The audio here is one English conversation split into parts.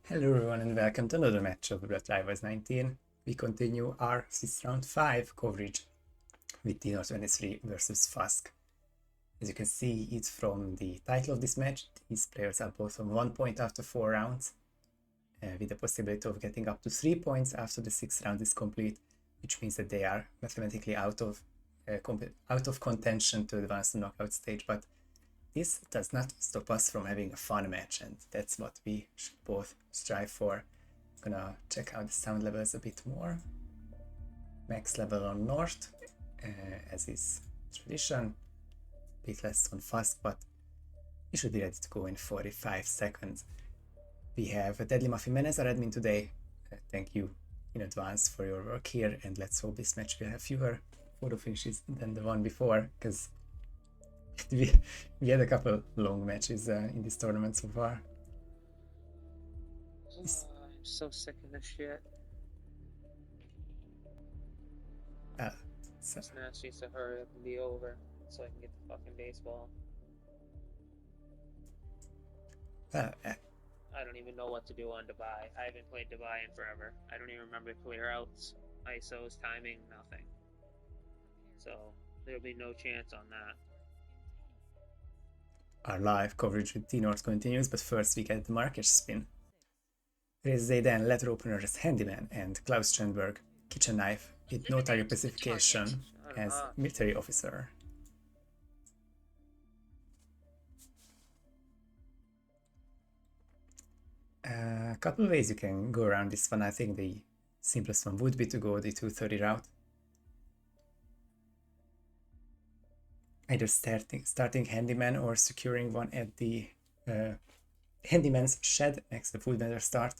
Hello everyone and welcome to another match of Roulette Rivals 19. We continue our 6th round 5 coverage with Tino23 versus Fuzk. As you can see it from the title of this match, these players are both on 1 point after 4 rounds, with the possibility of getting up to 3 points after the 6th round is complete, which means that they are mathematically out of contention to advance to the knockout stage, but this does not stop us from having a fun match, and that's what we should both strive for. I'm gonna check out the sound levels a bit more. Max level on North, as is tradition. A bit less on Fuzk, but we should be ready to go in 45 seconds. We have Deadly Muffin Man as our admin today. Thank you in advance for your work here, and let's hope this match will have fewer photo finishes than the one before, because we had a couple long matches in this tournament so far. I'm so sick of this shit. This match needs to hurry up and be over so I can get the fucking baseball. I don't even know what to do on Dubai. I haven't played Dubai in forever. I don't even remember clear outs, ISOs, timing, nothing. So there'll be no chance on that. Our live coverage with T-North continues, but first we get the Marrakesh spin. There is Zayden, letter opener as Handyman, and Klaus Strandberg, kitchen knife with no target specification as military officer. A couple of ways you can go around this one. I think the simplest one would be to go the 230 route. Either starting Handyman or securing one at the Handyman's shed next to the food vendor start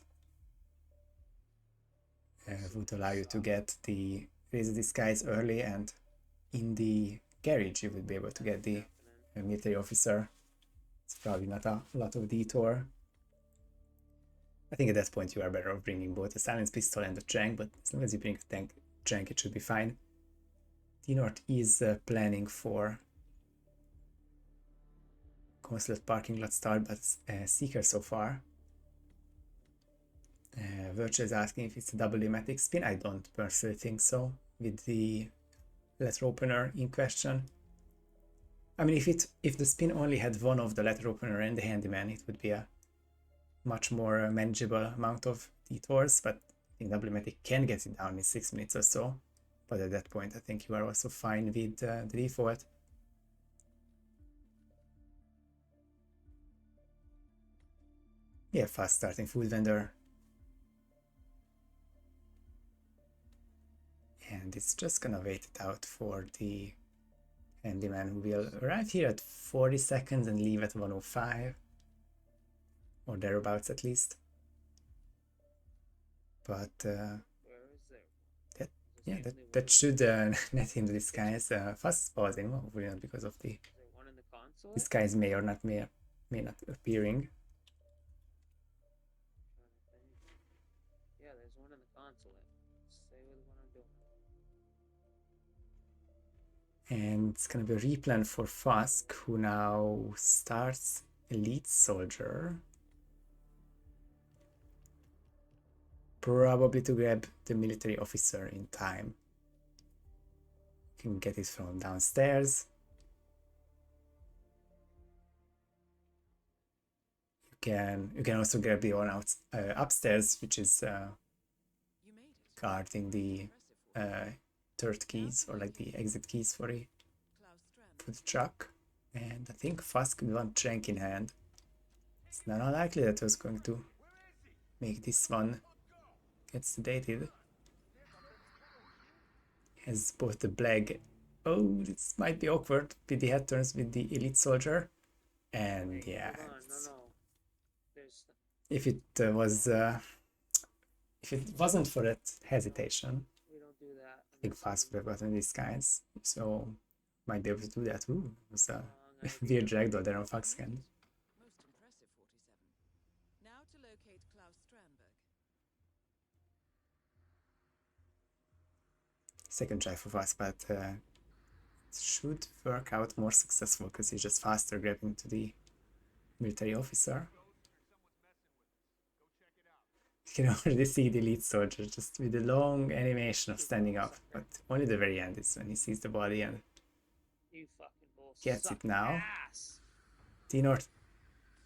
would allow you to get the Razor Disguise early, and in the garage you would be able to get the military officer. It's probably not a lot of detour. I think at that point you are better off bringing both a silence pistol and a Jank, but as long as you bring a Jank it should be fine. T-North is planning for Consulate parking lot start, but Seeker so far. Virtual is asking if it's a double Dematic spin. I don't personally think so, with the letter opener in question. I mean, if the spin only had one of the letter opener and the Handyman, it would be a much more manageable amount of detours, but I think double Dematic can get it down in 6 minutes or so. But at that point, I think you are also fine with the default. Yeah, fast starting food vendor. And it's just gonna wait it out for the Handyman, who will arrive here at 40 seconds and leave at 105. Or thereabouts at least. But that should net him the disguise. Fast pausing, hopefully not because of the disguise may not appearing. Yeah, there's one in the consulate. Stay with what I'm doing. And it's gonna be a replan for Fuzk, who now starts Elite Soldier. Probably to grab the military officer in time. You can get it from downstairs. You can also grab the one out upstairs, which is guarding the third keys, or like the exit keys for the truck. And I think Fuzk will want Trank in hand. It's not unlikely that was going to make this one get sedated. Has both the Blag. Oh, this might be awkward with the head turns with the Elite Soldier. And yeah, if it wasn't for that hesitation, I think Fuzk would have gotten these guys. So might be able to do that. Ooh, it was a weird ragdoll there on Fuzk end. Second try for Fuzk, but it should work out more successful because he's just faster grabbing to the military officer. You can already see the lead soldier just with a long animation of standing up, but only the very end is when he sees the body and You fucking bull gets it now. ass. T-North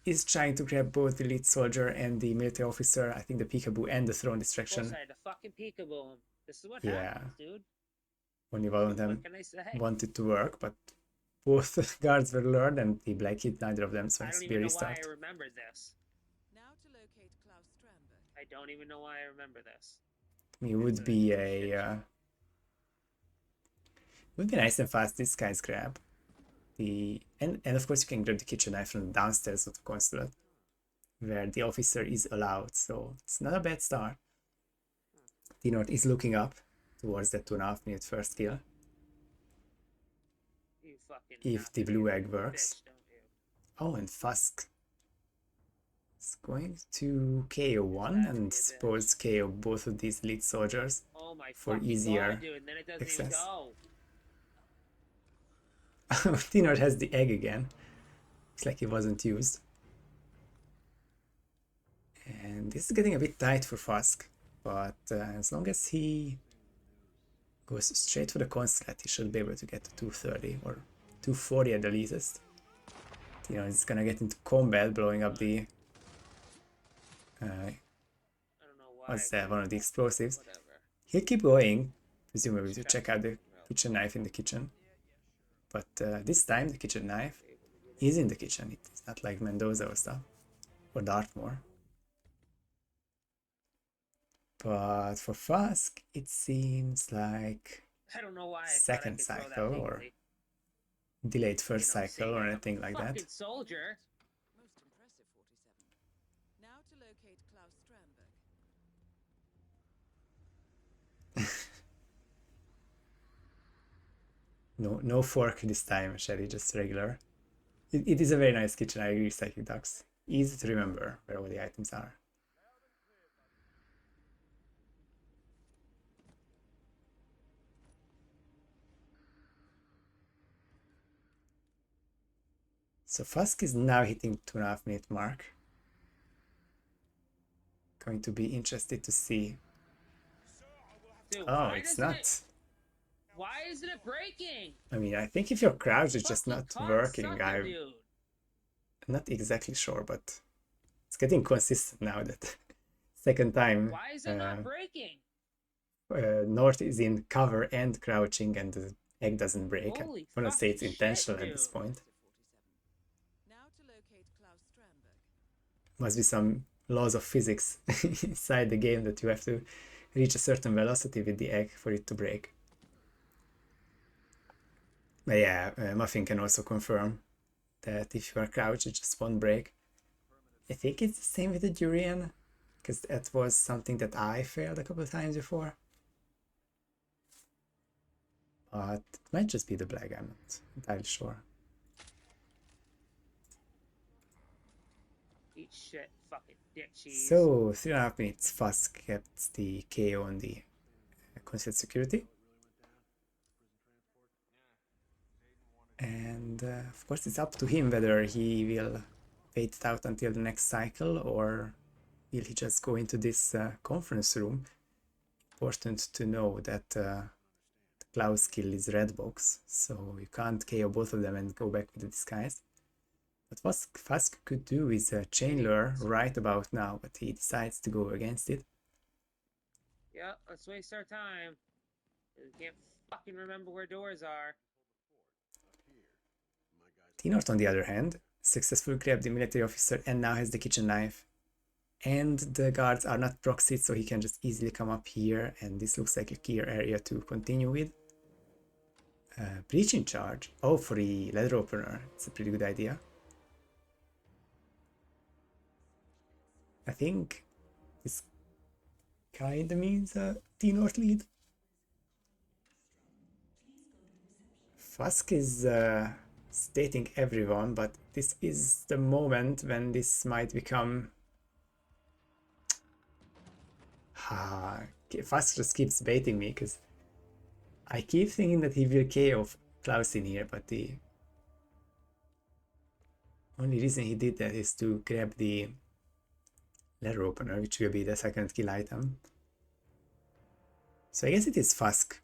is trying to grab both the lead soldier and the military officer. I think the peekaboo and the throne Of course distraction. I had to fucking peekaboo him. This is what Yeah. happens, dude. Only one of them What can I say? wanted to work, but both guards were lured and the black hit neither of them, so I it's don't be even know why restart. I remember this. Now to locate Klaus Strandberg. I don't even know why I remember this. It would be a would be nice and fast this guy's grab. And of course you can grab the kitchen knife from the downstairs of the consulate, where the officer is allowed, so it's not a bad start. T-North is looking up towards that 2.5 minute first kill. You fucking If the blue egg works. bitch, don't you? Oh, and Fuzk is going to KO one and suppose KO both of these lead soldiers Oh my for fucking easier God, dude, and then it doesn't even access. go. T-North has the egg again. Looks like it wasn't used. And this is getting a bit tight for Fuzk, but as long as he goes straight for the consulate, he should be able to get to 230 or 240 at the latest. You know, he's gonna get into combat, blowing up the I don't know why. what's that? One of the explosives. Whatever. He'll keep going, presumably to check out the kitchen knife in the kitchen. But this time the kitchen knife is in the kitchen. It's not like Mendoza or stuff, or Dartmoor. But for Fuzk, it seems like I don't know why. second cycle or delayed first cycle or anything like that. Fucking soldier. Most impressive, 47. Now to locate Klaus Strandberg. No fork this time, Sherry, just regular. It is a very nice kitchen, I agree, Psychic Ducks. Easy to remember where all the items are. So Fuzk is now hitting 2.5 minute mark. Going to be interested to see. Dude, Oh, it's not. Why isn't it breaking? I mean, I think if your crouch is just Fucking not working, cocksucker, dude. I'm not exactly sure, but it's getting consistent now that second time Why is it not breaking? North is in cover and crouching and the egg doesn't break. Holy I want to say it's fucking intentional shit, at this dude. point. Now to locate Klaus Strandberg. Must be some laws of physics inside the game that you have to reach a certain velocity with the egg for it to break. But yeah, Muffin can also confirm that if you are crouched, it just won't break. I think it's the same with the durian, because that was something that I failed a couple of times before. But it might just be the black, I'm not entirely sure. Eat shit, fucking dick cheese. So, 3.5 minutes, Fuzk kept the KO on the concealed security. And of course it's up to him whether he will wait it out until the next cycle or will he just go into this conference room. Important to know that the Klaus skill is red box, so you can't KO both of them and go back with the disguise. But what Fuzk could do is chain lure right about now, but he decides to go against it. Yeah, let's waste our time. We can't fucking remember where doors are. T-North, on the other hand, successfully grabbed the military officer and now has the kitchen knife. And the guards are not proxied, so he can just easily come up here, and this looks like a clear area to continue with. Breaching charge. Oh, for the leather opener. It's a pretty good idea. I think this kinda means a T-North lead. Fuzk is stating everyone, but this is the moment when this might become... Fuzk just keeps baiting me, because I keep thinking that he will KO Klaus in here, but the only reason he did that is to grab the letter opener, which will be the second kill item. So I guess it is Fuzk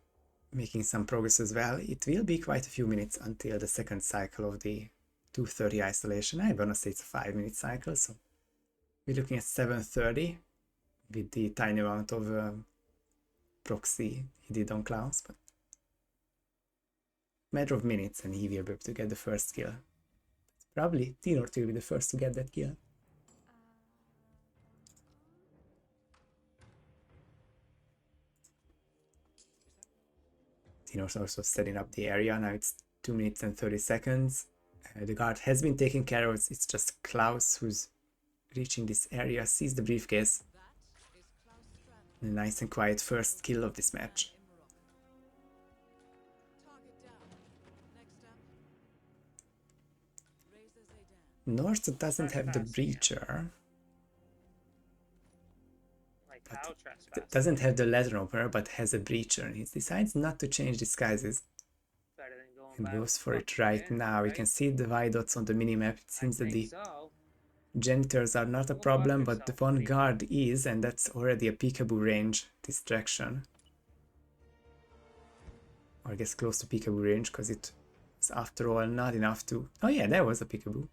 making some progress as well. It will be quite a few minutes until the second cycle of the 2:30 isolation. I wanna say it's a 5-minute cycle, so we're looking at 7:30 with the tiny amount of proxy he did on Klaus, but matter of minutes and he will be able to get the first kill. Probably T-Nort will be the first to get that kill. T-Nort's also setting up the area. Now it's 2 minutes and 30 seconds. The guard has been taken care of. It's just Klaus who's reaching this area, sees the briefcase. That is Klaus Strand. A nice and quiet first kill of this match. Target down. Next up. Razor Zaydan. North doesn't have the breacher, Like how trespass? doesn't have the letter opener, but has a breacher, and he decides not to change disguises Better than going and by goes what for the it fuck right you did, now. You right? can see the white dots on the minimap. It I seems that think the so. janitors are not a Go fuck problem, but the yourself, one buddy. guard is, and that's already a peekaboo range distraction. Or I guess close to peekaboo range, because it was after all not enough to... Oh yeah, that was a peekaboo.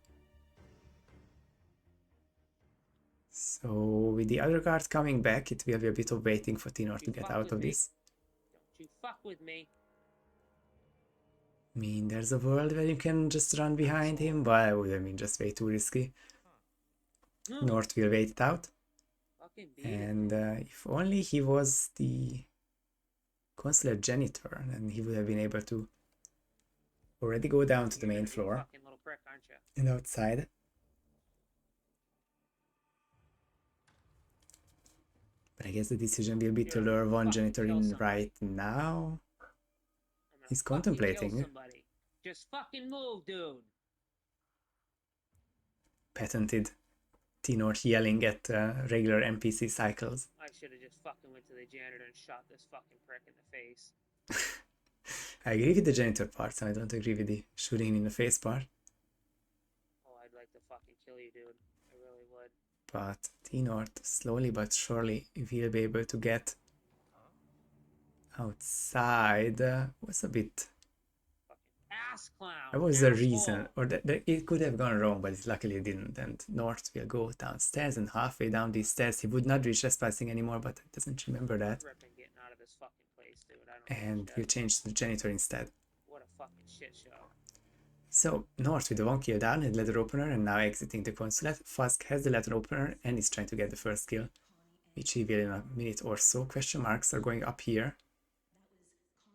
So with the other guard coming back, it will be a bit of waiting for T-Nort to You get fuck out with of me. this. Don't you fuck with me. I mean, there's a world where you can just run behind him, but I mean, just way too risky. Hmm. North will wait it out. Fucking beat it. And if only he was the consular janitor, then he would have been able to already go down to the You're main gonna be a floor fucking little prick, aren't you? and outside. But I guess the decision will be to You're gonna lure one fucking janitor kill in somebody. right now. I'm gonna He's fucking contemplating. kill somebody. Just fucking move, dude. Patented T-Nort yelling at regular NPC cycles. I should have just fucking went to the janitor and shot this fucking prick in the face. I agree with the janitor part, so I don't agree with the shooting him in the face part. Oh, I'd like to fucking kill you, dude. I really would. But T-Nort slowly but surely will be able to get outside. Was a bit... Fucking ass clown. That was the asshole. reason, or that it could have gone wrong, but it luckily didn't. And North will go downstairs, and halfway down these stairs he would not reach trespassing anymore, but he doesn't remember that. Ripping getting out of this fucking place, dude. I don't give a And shit. he'll change to the janitor instead. What a fucking shit show. So North with the one kill down, had letter opener, and now exiting the consulate. Fuzk has the letter opener and is trying to get the first kill, which he will in a minute or so. Question marks are going up here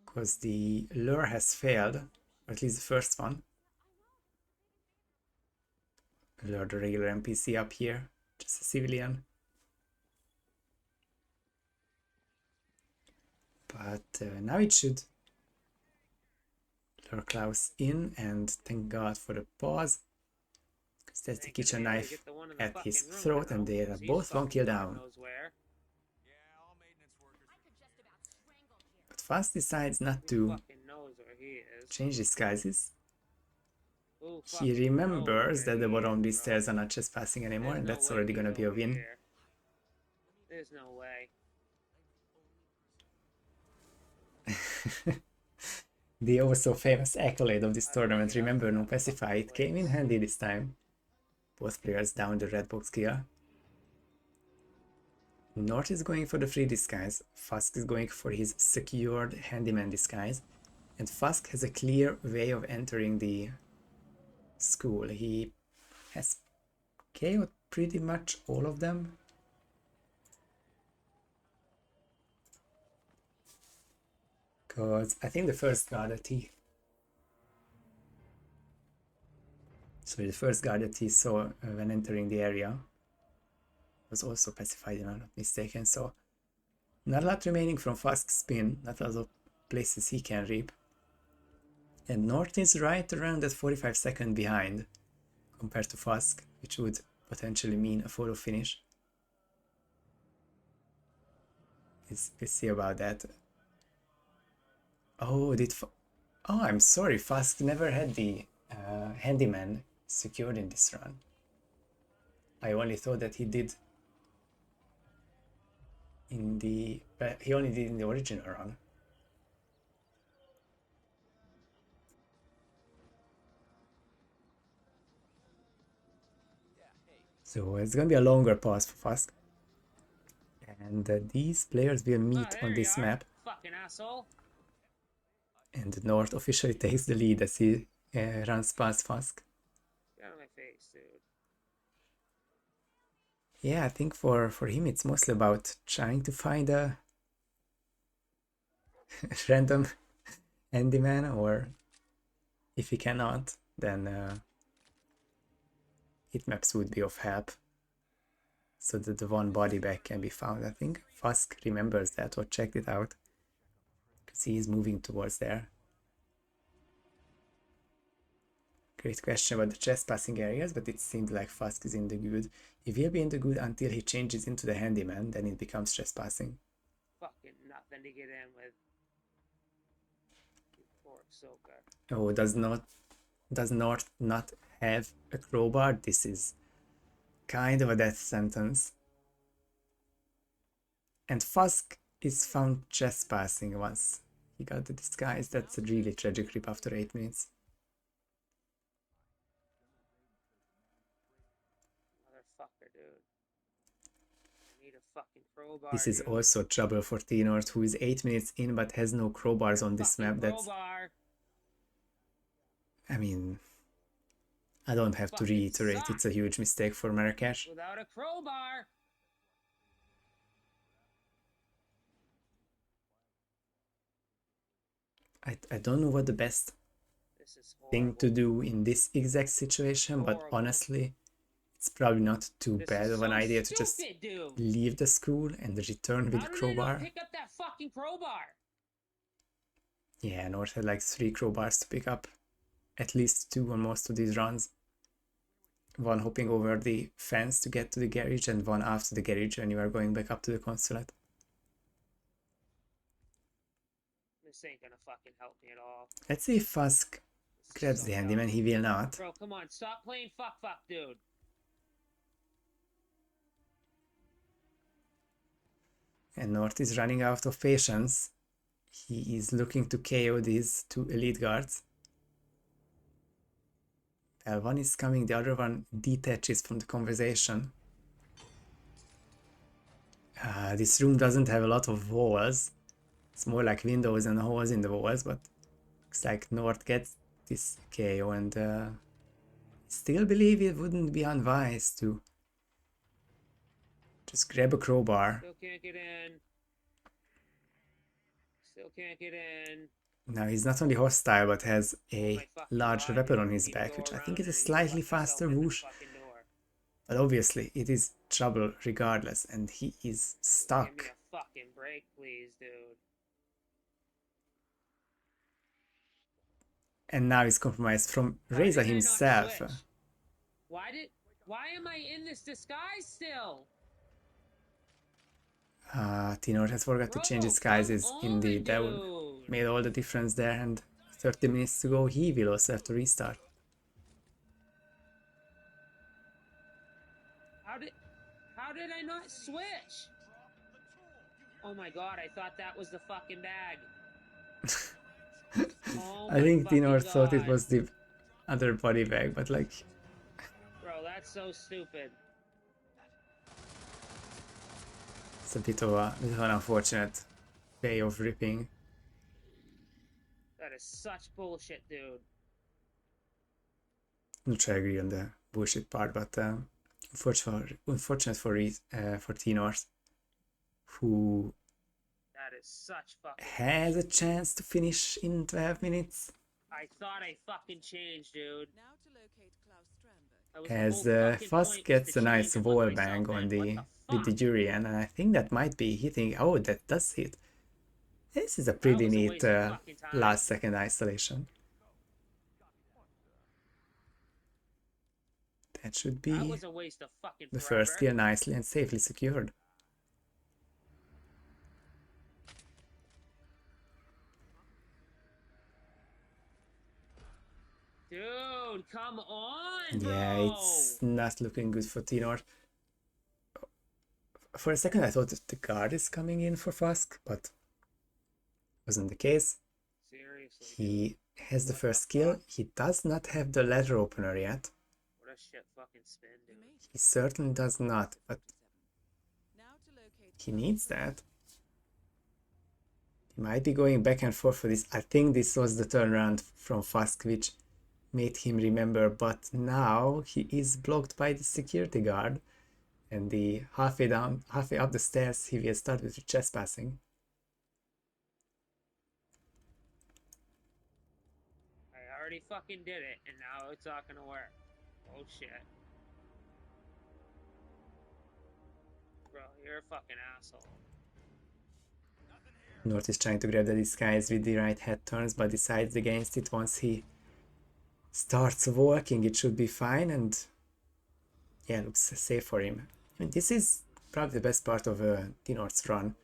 because the lure has failed, or at least the first one. Lure the regular NPC up here, just a civilian. But now it should lure Klaus in, and thank God for the pause, because that's the Thank you, kitchen they knife get the one in the at his fucking room, throat, you and know, they are 'cause he's both one kill fucking God down. knows where. But Fuzk decides not Who to fucking knows where he is? change disguises. Who He fucking remembers knows that the where he bottom of is, these bro? stairs are not trespassing anymore, There's and no that's way already he's gonna be a over win. here. There's no way. The also famous accolade of this I tournament, think remember, no that's pacify, it came in handy this time. Both players down the red box kill. North is going for the free disguise, Fuzk is going for his secured handyman disguise, and Fuzk has a clear way of entering the school. He has KO'd pretty much all of them. Because I think the first guard that he... Sorry, the first guard that he saw when entering the area was also pacified, if I'm not mistaken, so not a lot remaining from Fuzk's spin, not a lot of places he can reap. And North is right around that 45-second behind compared to Fuzk, which would potentially mean a photo finish. We'll see about that. Oh, oh, I'm sorry, Fuzk never had the handyman secured in this run. I only thought that he did in the... But he only did in the original run. So it's gonna be a longer pause for Fuzk. And these players will meet on this map. Fucking asshole. And the North officially takes the lead as he runs past Fuzk. Get out of my face, dude. Yeah, I think for him it's mostly about trying to find a random handyman, or if he cannot, then heat maps would be of help, so that the one body bag can be found. I think Fuzk remembers that or checked it out, because he is moving towards there. Great question about the trespassing areas, but it seems like Fuzk is in the good. He will be in the good until he changes into the handyman, then it becomes trespassing. Fucking nothing to get in with. You poor soaker. Oh, does North not have a crowbar? This is kind of a death sentence. And Fuzk is found trespassing once he got the disguise. That's a really tragic rip after 8 minutes. Motherfucker, dude. I need a fucking crowbar. This is dude. also trouble for T-North, who is 8 minutes in but has no crowbars on this map. That's... I mean, I don't have to reiterate, it's a huge mistake for Marrakesh. Without a crowbar. I don't know what the best thing to do in this exact situation, but honestly, it's probably not too bad of an idea to just leave the school and return with the crowbar. Pick up that fucking crowbar. Yeah, North had like 3 crowbars to pick up. At least 2 on most of these runs. One hopping over the fence to get to the garage, and one after the garage when you are going back up to the consulate. This ain't gonna fucking help me at all. Let's see if Fuzk grabs the handyman. He will not. Bro, come on, stop playing fuck, dude. And North is running out of patience. He is looking to KO these 2 elite guards. Well, one is coming, the other one detaches from the conversation. This room doesn't have a lot of walls. It's more like windows and holes in the walls, but looks like North gets this KO, and still believe it wouldn't be unwise to just grab a crowbar. Still can't get in. Still can't get in. Now he's not only hostile, but has a large weapon on his back, which I think is a slightly faster whoosh. But obviously, it is trouble regardless, and he is stuck. Give me a fucking break, please, dude. And now he's compromised from Reza himself. Why am I in this disguise still? T-North has forgot to change disguises. Indeed, that would made all the difference there, and 30 minutes to go, he will also have to restart. How did I not switch? Oh my god, I thought that was the fucking bag. I think T-North thought it was the other body bag, but like... Bro, that's so stupid. It's a bit of an unfortunate way of ripping. That is such bullshit, dude. I'm not sure I agree on the bullshit part, but unfortunate for T-North, who that is such fucking has a chance to finish in 12 minutes. I thought I fucking changed, dude. Now to locate Klaus Strandberg. As Fuzk gets a nice wall bang on with the Durian, and I think that might be hitting. Oh, that does hit. This is a pretty neat last second isolation. That should be the first kill, nicely and safely secured. Dude, come on, yeah, bro. It's not looking good for T-North. For a second I thought that the guard is coming in for Fuzk, but wasn't the case. Seriously. He has the What first the skill. fuck? He does not have the letter opener yet. What a shit fucking spin, You dude. made it. He certainly does not, but 47. Now to locate he Fuzk needs for that. He might be going back and forth for this. I think this was the turnaround from Fuzk which made him remember, but now he is blocked by the security guard, and the halfway up the stairs he will start with the chest passing. I already fucking did it, and now it's not gonna work. Oh shit. Bro, you're a fucking asshole. North is trying to grab the disguise with the right head turns, but decides against it. Once he starts walking, it should be fine, and yeah, looks safe for him. I mean, this is probably the best part of North's run.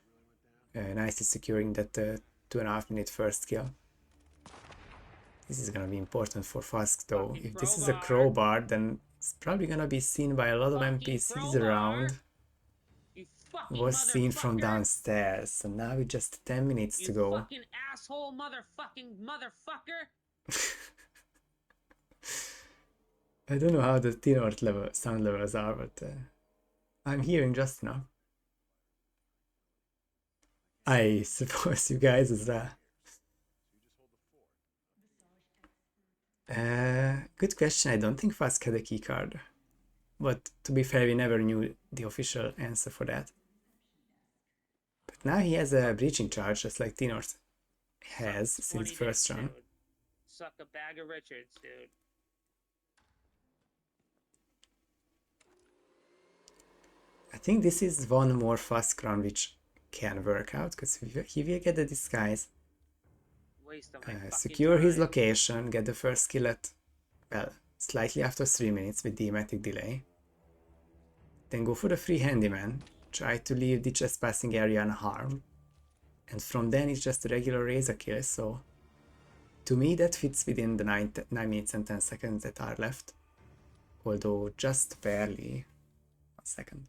Nicely securing that 2.5 minute first kill. This is gonna be important for Fuzk though. Fucking If this is a crowbar, then it's probably gonna be seen by a lot of Fucking NPCs crowbar. around. You It fucking was seen from motherfucker. downstairs, so now with just 10 minutes You to go. fucking asshole motherfucker. I don't know how the T-North sound levels are, but I'm hearing just enough. I suppose you guys as well. Good question. I don't think Fuzk had a keycard. But to be fair, we never knew the official answer for that. But now he has a breaching charge, just like T-North has since first run. Dude. Suck a bag of Richards, dude. I think this is one more Fuzk run which can work out, because he will get the disguise, secure his location, get the first kill at, well, slightly after 3 minutes with the Ematic delay. Then go for the free handyman, try to leave the chest passing area unharmed, and from then it's just a regular razor kill, so to me that fits within the 9 minutes and 10 seconds that are left, although just barely. 1 second.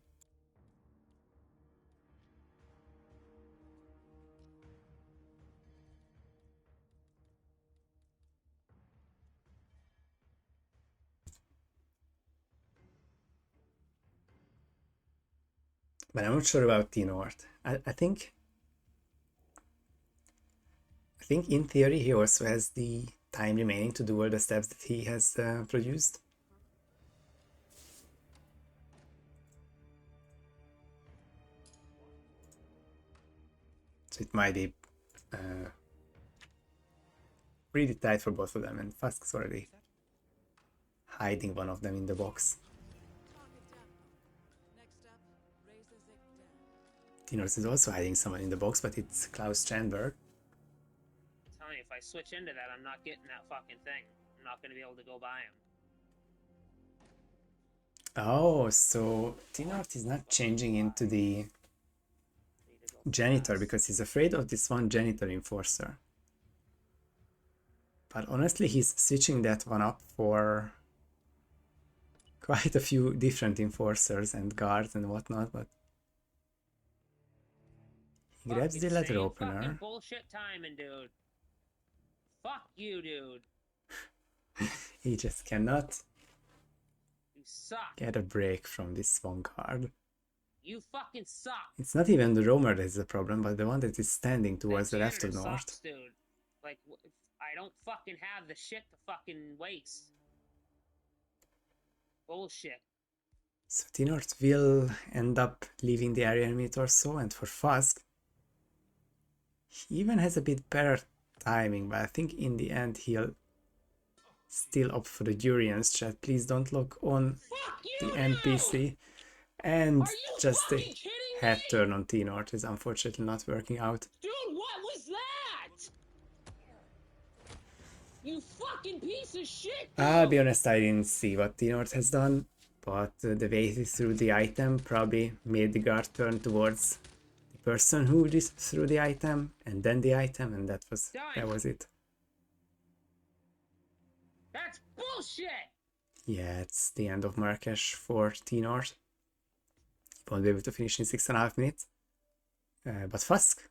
But I'm not sure about T-North. I think in theory he also has the time remaining to do all the steps that he has produced. So it might be pretty tight for both of them, and Fuzk's already hiding one of them in the box. T-North is also hiding someone in the box, but it's Klaus Strandberg. I'm telling you, if I switch into that, I'm not getting that fucking thing. I'm not gonna be able to go by him. Oh, so T-North is not changing into the janitor because he's afraid of this one janitor enforcer. But honestly, he's switching that one up for quite a few different enforcers and guards and whatnot, but he grabs the letter opener. Fucking bullshit timing, dude. Fuck you, dude. He just cannot You suck. get a break from this one guard. You fucking suck. It's not even the roamer that is the problem, but the one that is standing towards the left of janitor North. sucks, dude. Like, I don't fucking have the shit to fucking waste. Bullshit. So T-North will end up leaving the area in a minute or so, and for Fuzk, he even has a bit better timing, but I think in the end he'll still opt for the Durian's chat. Please don't lock on the NPC. And just a head turn on T-North is unfortunately not working out. Dude, what was that? You fucking piece of shit! I'll be honest, I didn't see what T-North has done, but the way he threw the item probably made the guard turn towards the person who just threw the item, and then the item, and that was it. That's bullshit! Yeah, it's the end of Marrakesh for T-North. won't be able to finish in 6.5 minutes. But Fuzk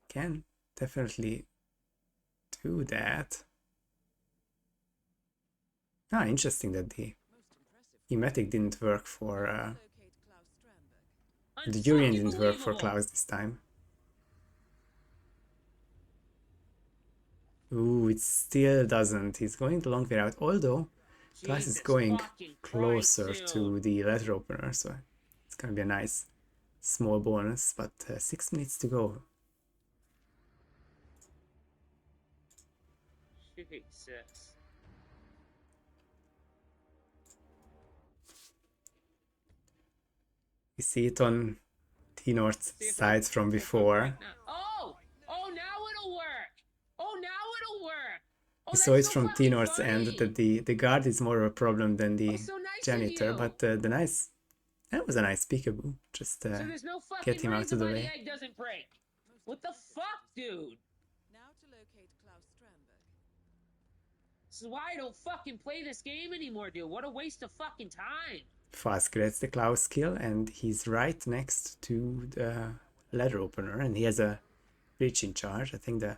can definitely do that. Ah, interesting that the Ematic didn't work for the Urian didn't work for Klaus this time. Ooh, it still doesn't. He's going the long way out, although Klaus is going closer to the letter opener, so it's gonna be a nice small bonus, but 6 minutes to go. Jesus. We see it on T-North's side from before. Oh, now it'll work. Oh, now it'll work. We saw it from T-North's end that the guard is more of a problem than the janitor, but that was a nice peekaboo. Just get him out of the way. Egg doesn't break. What the fuck, dude? Now to locate Klaus Strandberg. This is why I don't fucking play this game anymore, dude. What a waste of fucking time. Fuzk gets the Klaus kill, and he's right next to the letter opener, and he has a breaching charge. I think the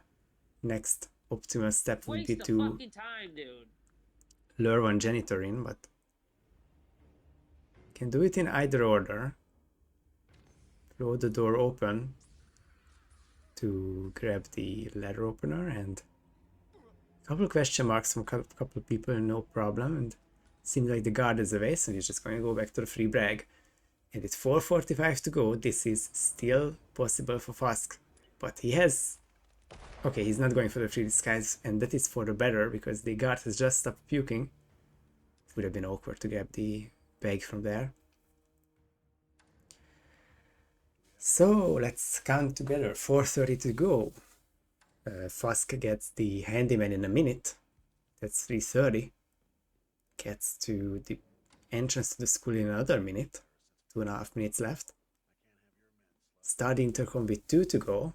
next optimal step would be to lure one janitor in, but can do it in either order. Throw the door open to grab the letter opener, and a couple of question marks from a couple of people, no problem, and seems like the guard is away, so he's just going to go back to the free brag. And it's 4:45 to go. This is still possible for Fuzk, but he has... Okay, he's not going for the free disguise, and that is for the better, because the guard has just stopped puking. It would have been awkward to grab the bag from there. So, let's count together. 4:30 to go. Fuzk gets the handyman in a minute. That's 3:30. Gets to the entrance to the school in another minute. 2.5 minutes left. Start the intercom with 2 to go.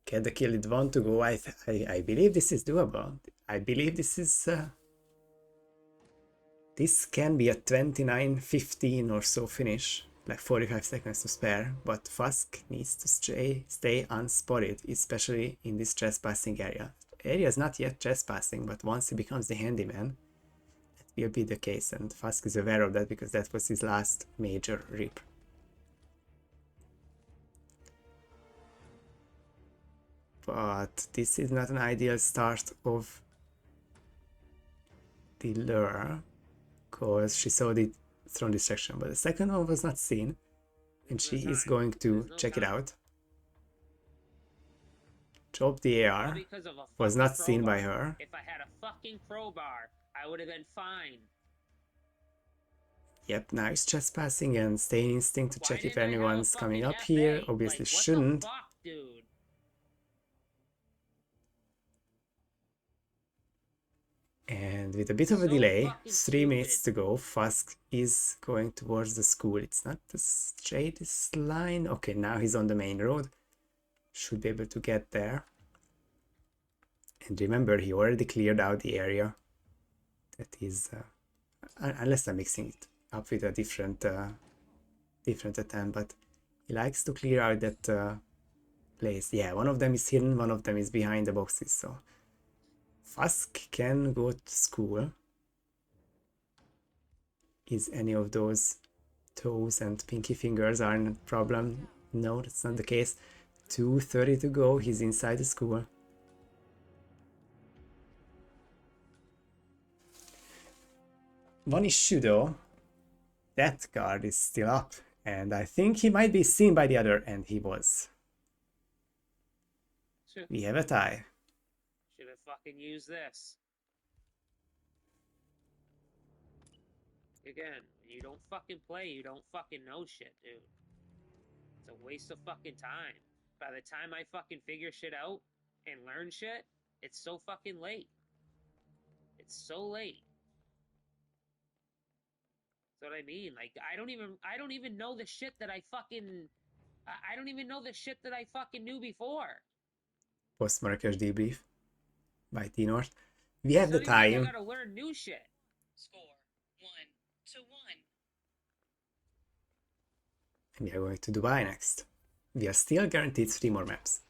Get the kill with 1 to go. I believe this is doable. I believe this is... this can be a 29:15 or so finish. Like 45 seconds to spare. But Fuzk needs to stay unspotted, especially in this trespassing area. The area is not yet trespassing, but once he becomes the handyman, will be the case, and Fuzk is aware of that because that was his last major rip. But this is not an ideal start of the lure, because she saw the throne distraction, but the second one was not seen, and she is going to check it out. Drop the AR, was not seen by her. If I had a fucking crowbar, I would have been fine. Yep, now he's trespassing and staying instinct to check if anyone's coming up here. Obviously shouldn't. Dude? And with a bit of a delay, 3 minutes to go, Fuzk is going towards the school. It's not the straightest line. Okay, now he's on the main road. Should be able to get there. And remember, he already cleared out the area. That is, unless I'm mixing it up with a different attempt, but he likes to clear out that place. Yeah, one of them is hidden, one of them is behind the boxes, so Fuzk can go to school. Is any of those toes and pinky fingers are a problem? No, that's not the case. 2:30 to go, he's inside the school. One issue though, that guard is still up, and I think he might be seen by the other, and he was. Sure. We have a tie. Should have fucking used this. Again, you don't fucking play, you don't fucking know shit, dude. It's a waste of fucking time. By the time I fucking figure shit out and learn shit, it's so fucking late. It's so late. That's what I mean. Like, I don't even know the shit that I fucking... I don't even know the shit that I fucking knew before. Post Marrakesh debrief by T-North. We have the time. I gotta learn new shit. Score 1-1. We are going to Dubai next. We are still guaranteed 3 more maps.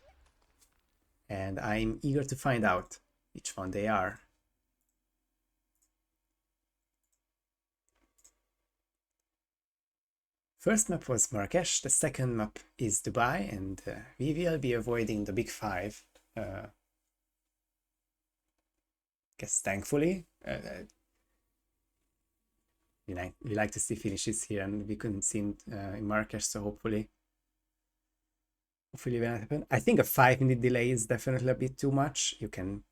And I'm eager to find out which one they are. First map was Marrakesh, the second map is Dubai, and we will be avoiding the big 5. Guess thankfully. We like to see finishes here, and we couldn't see it in Marrakesh, so hopefully will not happen. I think a 5-minute delay is definitely a bit too much. You can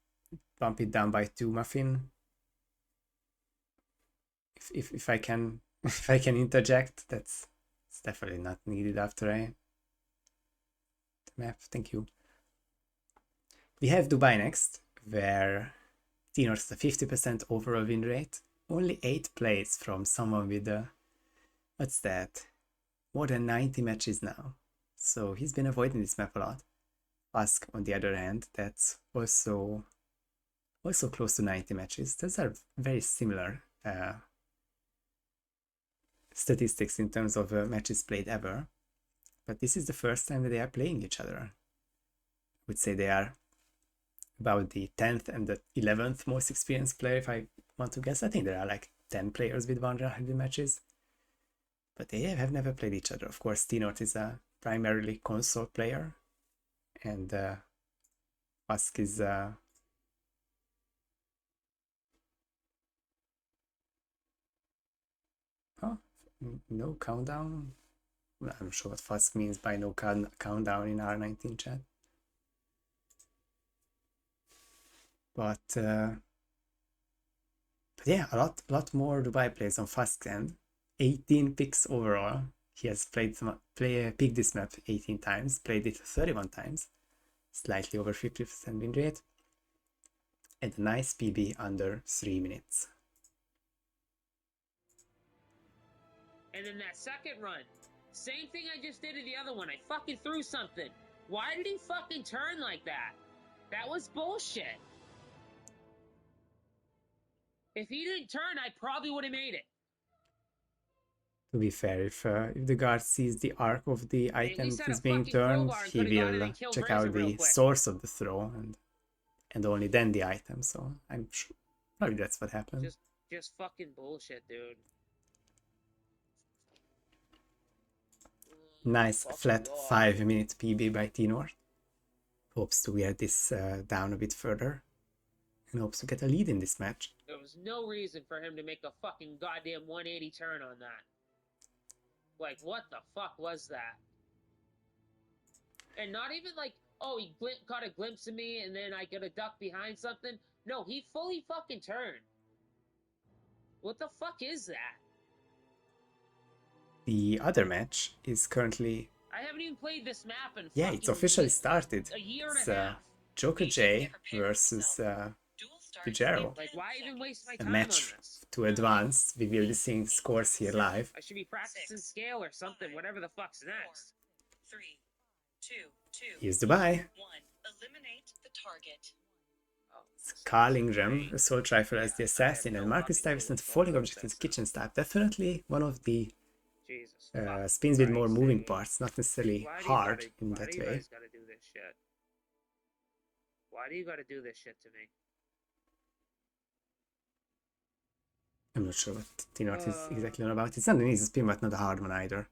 bump it down by 2 muffin. If I can if I can interject, it's definitely not needed after the map. Thank you. We have Dubai next, where T-North has a 50% overall win rate. Only 8 plays from someone with what's that? More than 90 matches now. So he's been avoiding this map a lot. Fuzk, on the other hand, that's also close to 90 matches. Those are very similar statistics in terms of matches played ever. But this is the first time that they are playing each other. I would say they are about the 10th and the 11th most experienced player, if I want to guess. I think there are like 10 players with 100 matches. But they have never played each other. Of course, T-North is a primarily console player, and Fuzk is no countdown. I'm not sure what Fuzk means by no countdown in R19 chat. But yeah, a lot more Dubai plays on Fuzk's end. 18 picks overall. He has picked this map 18 times, played it 31 times, slightly over 50% win rate, and a nice PB under 3 minutes. And then that second run, same thing I just did to the other one. I fucking threw something. Why did he fucking turn like that? That was bullshit. If he didn't turn, I probably would have made it. To be fair, if the guard sees the arc of the item that is being turned, he will check out the source of the throw and only then the item. So I'm sure probably that's what happened. Just fucking bullshit, dude. Nice flat 5-minute PB by T-North. Hopes to get this down a bit further and hopes to get a lead in this match. There was no reason for him to make a fucking goddamn 180 turn on that. Like, what the fuck was that? And not even like, oh, he caught a glimpse of me and then I got a duck behind something. No, he fully fucking turned. What the fuck is that? The other match is currently... I haven't even played this map in yeah, it's officially started. A year and It's a half. Joker J versus Pujero. Like, why even waste my A time match on this? to advance. We will be seeing scores here live. I should be practicing scale or something, whatever the fuck's next. 3, 2, 2. Here's Dubai. 1. Eliminate the target. Carlingram, Assault Rifle as the assassin, and Marcus Stuyvesant falling object as kitchen staff. Definitely one of the spins with more moving parts, not necessarily hard in that way. Why do you guys gotta do this shit? Why do you gotta do this shit to me? I'm not sure what T-North is exactly on about. It's not an easy spin, but not a hard one either.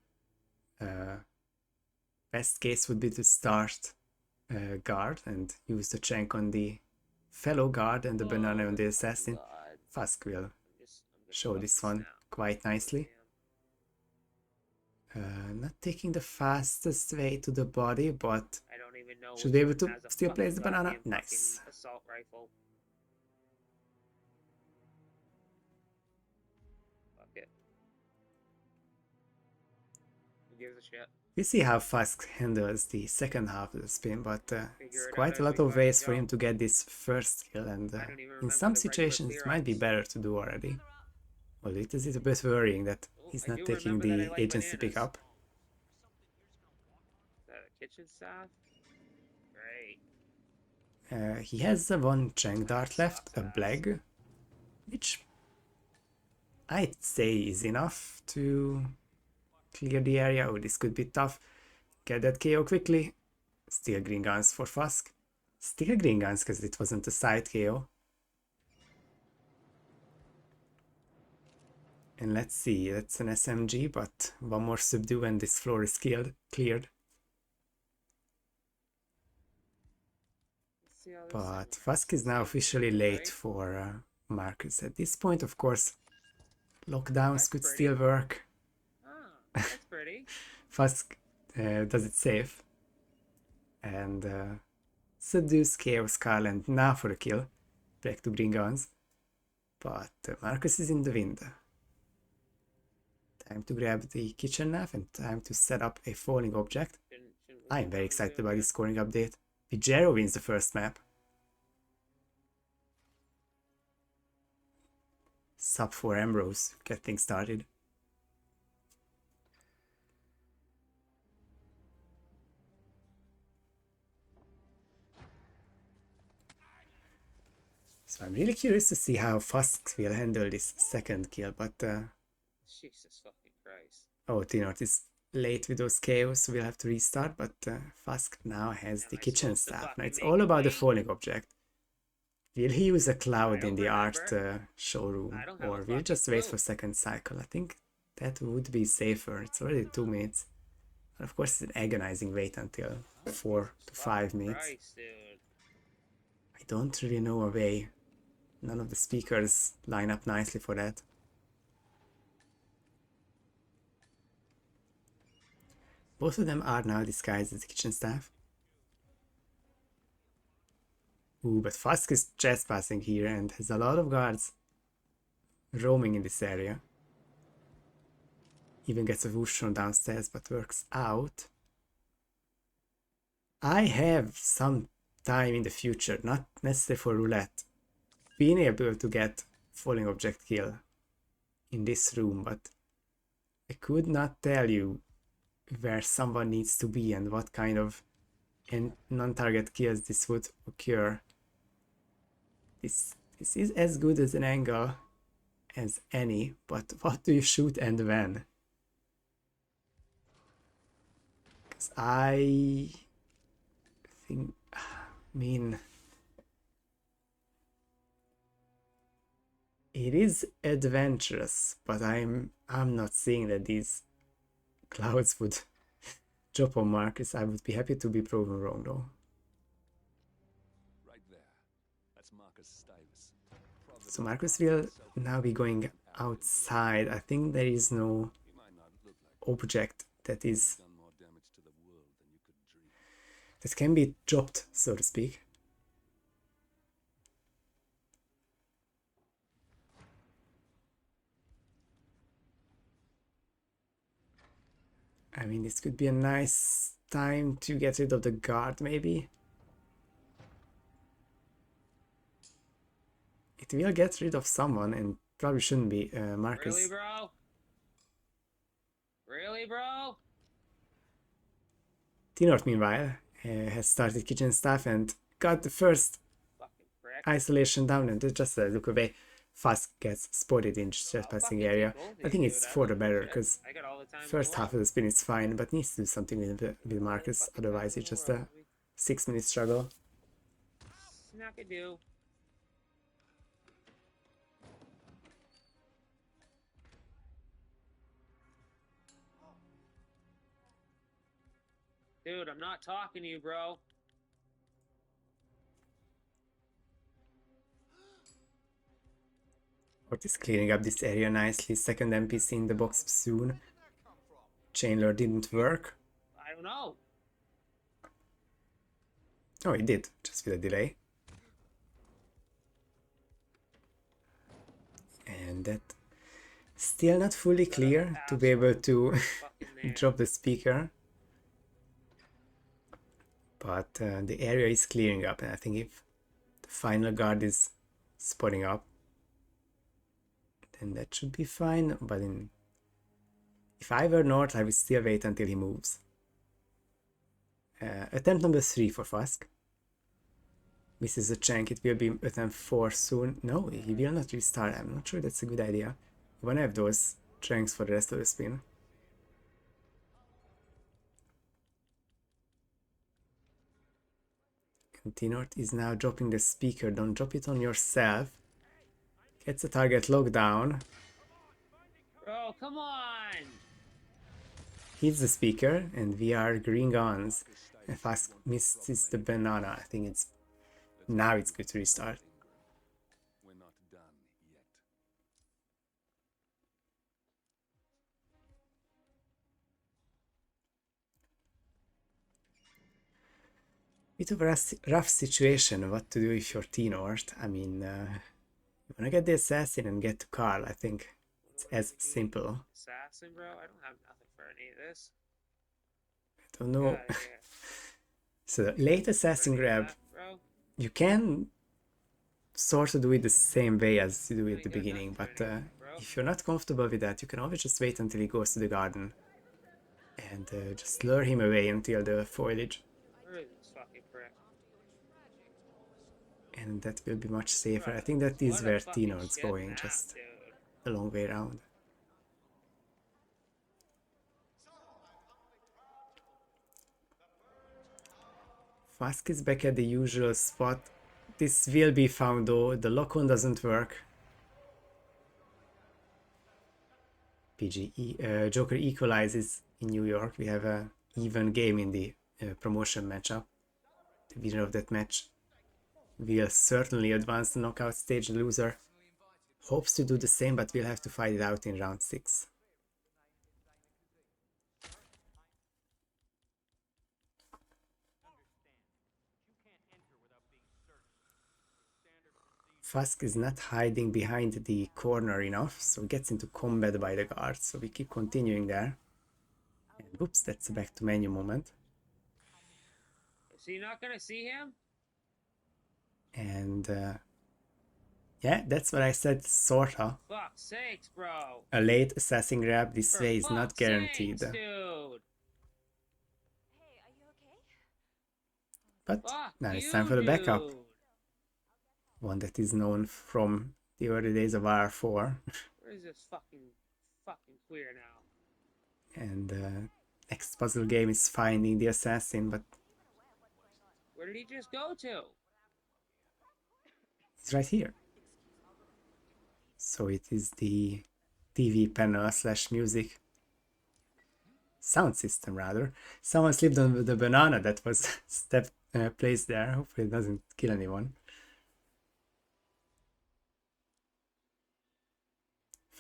Best case would be to start guard and use the Chank on the fellow guard and the banana on the assassin. Fuzk will show this one quite nicely. Not taking the fastest way to the body, but I don't even know should be able to still place the banana. Nice. Assault rifle. Fuck it. Who gives a shit? We see how Fuzk handles the second half of the spin, but it's quite a lot of ways for him to get this first kill, and in some situations it might be better to do already. Well, it is a bit worrying that he's not taking the agency pickup. Is that a kitchen staff? Great. He has one Chang dart left, a Blag, which I'd say is enough to clear the area. Oh, this could be tough. Get that KO quickly. Still green guns for Fuzk. Still green guns because it wasn't a side KO. And let's see, that's an SMG, but one more subdue and this floor is cleared. But Fuzk is now officially late for Marcus. At this point, of course, lockdowns could still work. Oh, that's pretty. Fuzk does it safe. And subdues Chaos Skull, and now for the kill. Back to green guns. But Marcus is in the wind. Time to grab the kitchen knife and time to set up a falling object. I'm very excited about this scoring update. Pijero wins the first map. Sub 4 Ambrose, get things started. So I'm really curious to see how Fuzk will handle this second kill, but Jesus fucking Christ. oh, T-North is late with those KOs, so we'll have to restart, but Fuzk now has the kitchen staff. Now it's all about the falling object. Will he use a cloud in the art showroom, or will just wait for second cycle? I think that would be safer. It's already 2 minutes. And of course, it's an agonizing wait until 4 to 5 minutes. Christ, dude. I don't really know a way. None of the speakers line up nicely for that. Both of them are now disguised as kitchen staff. Ooh, but Fuzk is trespassing here and has a lot of guards roaming in this area. Even gets a whoosh from downstairs, but works out. I have some time in the future, not necessarily for roulette, being able to get falling object kill in this room, but I could not tell you where someone needs to be and what kind of non-target kills this would occur. This is as good as an angle as any, but what do you shoot and when? Because I think, I mean, it is adventurous, but I'm not seeing that these clouds would drop on Marcus. I would be happy to be proven wrong though. Right there. That's Marcus Stuyvesant. So Marcus will now be going outside. I think there is no object that is that can be dropped, so to speak. I mean, this could be a nice time to get rid of the guard, maybe. It will get rid of someone, and probably shouldn't be Marcus. Really, bro? Really, bro? T-North, meanwhile, has started kitchen staff and got the first Fucking prick. isolation down, and just look away. Fuzk gets spotted in trespassing area. I think it's for the better, because I got all the time in the first half of world. the spin is fine, but needs to do something with Marcus, otherwise it's just a 6-minute struggle. Snackadoo. Dude, I'm not talking to you, bro. Ort is cleaning up this area nicely. Second NPC in the box soon. Chainlord didn't work. I don't know. Oh, it did, just with a delay. And that still not fully clear to be able to Fucking there. drop the speaker. But the area is clearing up, and I think if the final guard is spotting up, then that should be fine. But if I were North, I would still wait until he moves. Attempt number 3 for Fuzk. Misses a chunk, it will be attempt 4 soon. No, he will not restart. I'm not sure that's a good idea. You wanna have those chunks for the rest of the spin. And T-North is now dropping the speaker. Don't drop it on yourself. Gets the target locked down. Bro, come on! Hits the speaker, and we are green guns. And Fuzk misses the banana. I think it's now it's good to restart. We're not done yet. Bit of a rough situation. What to do if you're T-North? I mean, you wanna get the assassin and get to Carl. I think it's as simple. Assassin, bro? I don't have nothing for any of this. I don't know. Get outta here. So late assassin For any of grab. that, bro. You can sort of do it the same way as you do at the Ain't got beginning, nothing but for anything, bro. if you're not comfortable with that, you can always just wait until he goes to the garden and just lure him away until the foliage, Where is this fucking prick? and that will be much safer. I Bro, think that is what a where fucking T-North's shit going, map, just dude. the long way around. Fuzk is back at the usual spot. This will be found though, the lock-on doesn't work. Joker equalizes in New York. We have a even game in the promotion matchup. The winner of that match will certainly advance the knockout stage. The loser hopes to do the same, but we'll have to fight it out in round 6. Fuzk is not hiding behind the corner enough, so gets into combat by the guard. So we keep continuing there. And whoops, that's a back to menu moment. Is he not gonna see him? And yeah, that's what I said, sorta. Fuck's sakes, bro. A late assassin grab this For way is not fuck's guaranteed. sakes, dude. Hey, are you okay? But Fuck now it's you, time for the backup. dude. One that is known from the early days of R4. Where is this fucking queer now? And next puzzle game is finding the assassin, but Where did he just go to? it's right here. So it is the TV panel / music sound system rather. Someone slipped on the banana that was placed there. Hopefully it doesn't kill anyone.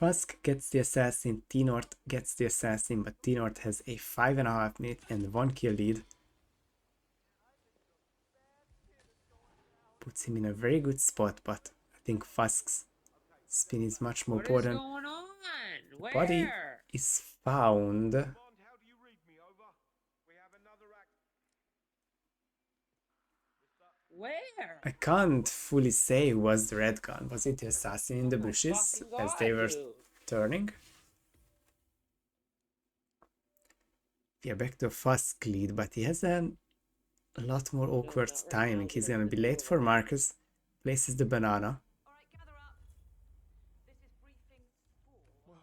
Fuzk gets the assassin, T-North gets the assassin, but T-North has a 5.5 minute and 1 kill lead. Puts him in a very good spot, but I think Fuzk's spin is much more What is important. going on? Where? Body is found. Bond, how do you read me? Over. We have another act. Where? I can't fully say who was the red gun. Was it the assassin in the Oh my bushes fucking as God, they were dude. turning? We are back to a Fuzk lead, but he has a lot more awkward timing. He's gonna be late for Marcus. Places the banana. All right, gather up. This is briefing 4.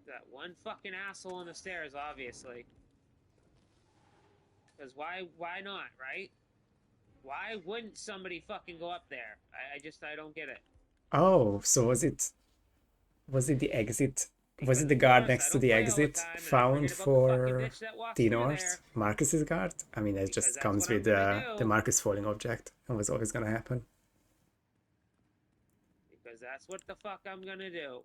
That one fucking asshole on the stairs, obviously. Because why not, right? Why wouldn't somebody fucking go up there? I don't get it. Oh, so was it the exit? Was it the Because, of guard course, next I to don't the play all the exit time, and I found forget about the fucking for bitch that walks through T-North? there. Marcus's guard? I mean, it Because just that's comes what I'm with gonna the do. Marcus falling object and was always gonna happen. Because that's what the fuck I'm gonna do.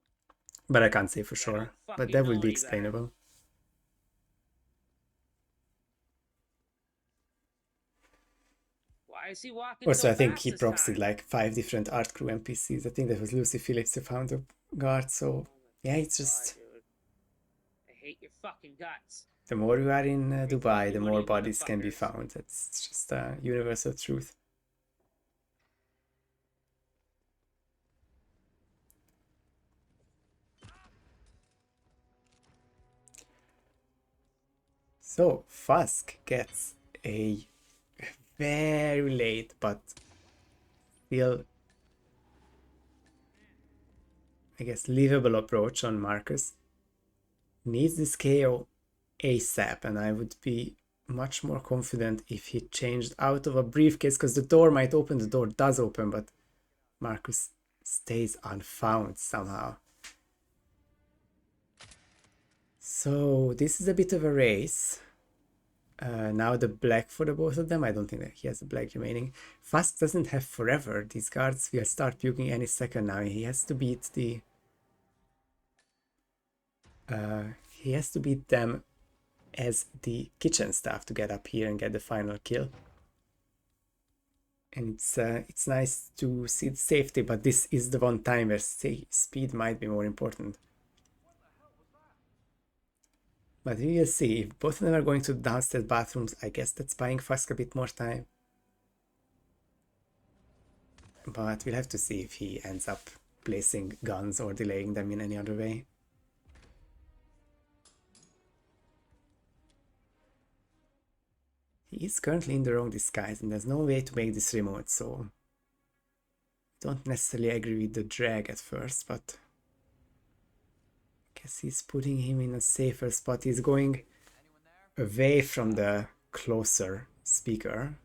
But I can't say for I don't sure. But fucking that know would be any better. explainable. Why is he walking Also, so I think fast he this proxied time? like 5 different art crew NPCs. I think that was Lucy Phillips who found the guard. So yeah, it's just God, dude. I hate your fucking guts. the more you are in You Dubai, the fucking more money bodies can be motherfuckers. found. It's just a universal truth. So Fuzk gets a very late but still, I guess, livable approach on Marcus. Needs this KO ASAP, and I would be much more confident if he changed out of a briefcase, because the door might open, the door does open, but Marcus stays unfound somehow. So this is a bit of a race. Now the black for the both of them. I don't think that he has a black remaining. Fuzk doesn't have forever. These guards will start puking any second now. He has to beat the... he has to beat them as the kitchen staff to get up here and get the final kill. And it's nice to see the safety, but this is the one time where speed might be more important. But we will see. If both of them are going to the downstairs bathrooms, I guess that's buying Fuzk a bit more time. But we'll have to see if he ends up placing guns or delaying them in any other way. He is currently in the wrong disguise, and there's no way to make this remote, so... I don't necessarily agree with the drag at first, but... I guess he's putting him in a safer spot. He's going away from the closer speaker.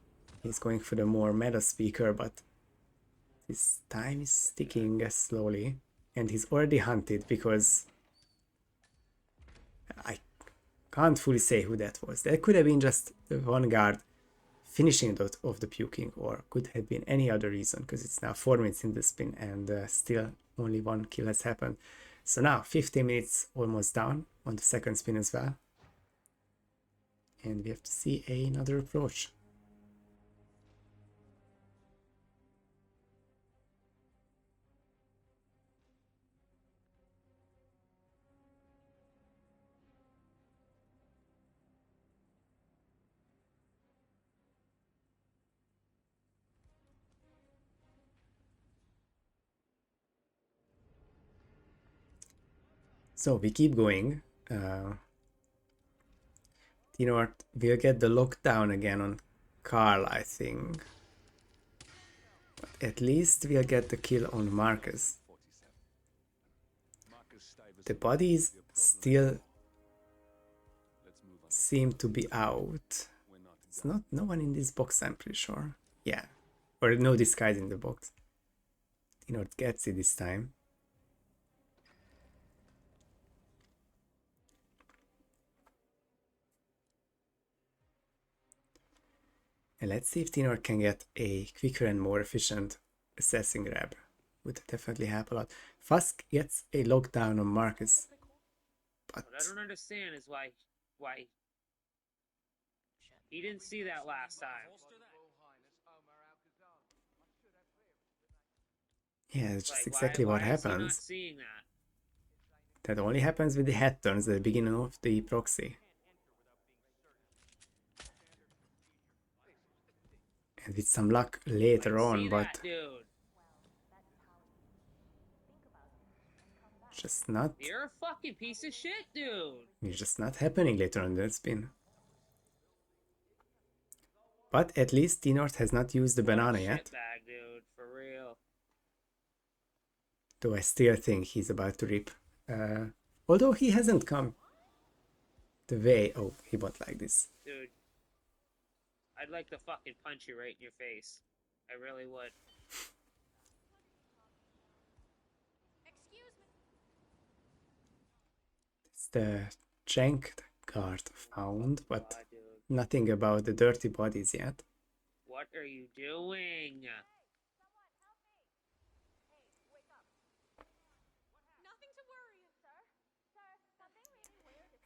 He's going for the more meta speaker, but his time is ticking slowly. And he's already hunted because I can't fully say who that was. That could have been just the one guard finishing off the puking, or could have been any other reason, because it's now 4 minutes in the spin and still only one kill has happened. So now 15 minutes almost down on the second spin as well. And we have to see another approach. So we keep going. Tinort will get the lockdown again on Carl, I think. But at least we'll get the kill on Marcus. The bodies still seem to be out. It's not no one in this box, I'm pretty sure. Yeah. Or no disguise in the box. Tinort gets it this time. And let's see if Tinor can get a quicker and more efficient assassin grab. Would definitely help a lot. Fuzk gets a lockdown on Marcus. But what I don't understand is why he didn't see that last time. yeah, it's just Like, exactly why what is he not happens. seeing that? That only happens with the head turns at the beginning of the proxy. And with some luck later on, See but that, dude? just not, You're a fucking piece of shit, dude. it's just not happening later on the spin. But at least Tinort has not used the banana yet. Shitbag, dude, for real. Though I still think he's about to rip. Although he hasn't come the way... Oh, he won't like this. Dude, I'd like to fucking punch you right in your face. I really would. It's the janked card found, but Aw, dude. nothing about the dirty bodies yet. What are you doing?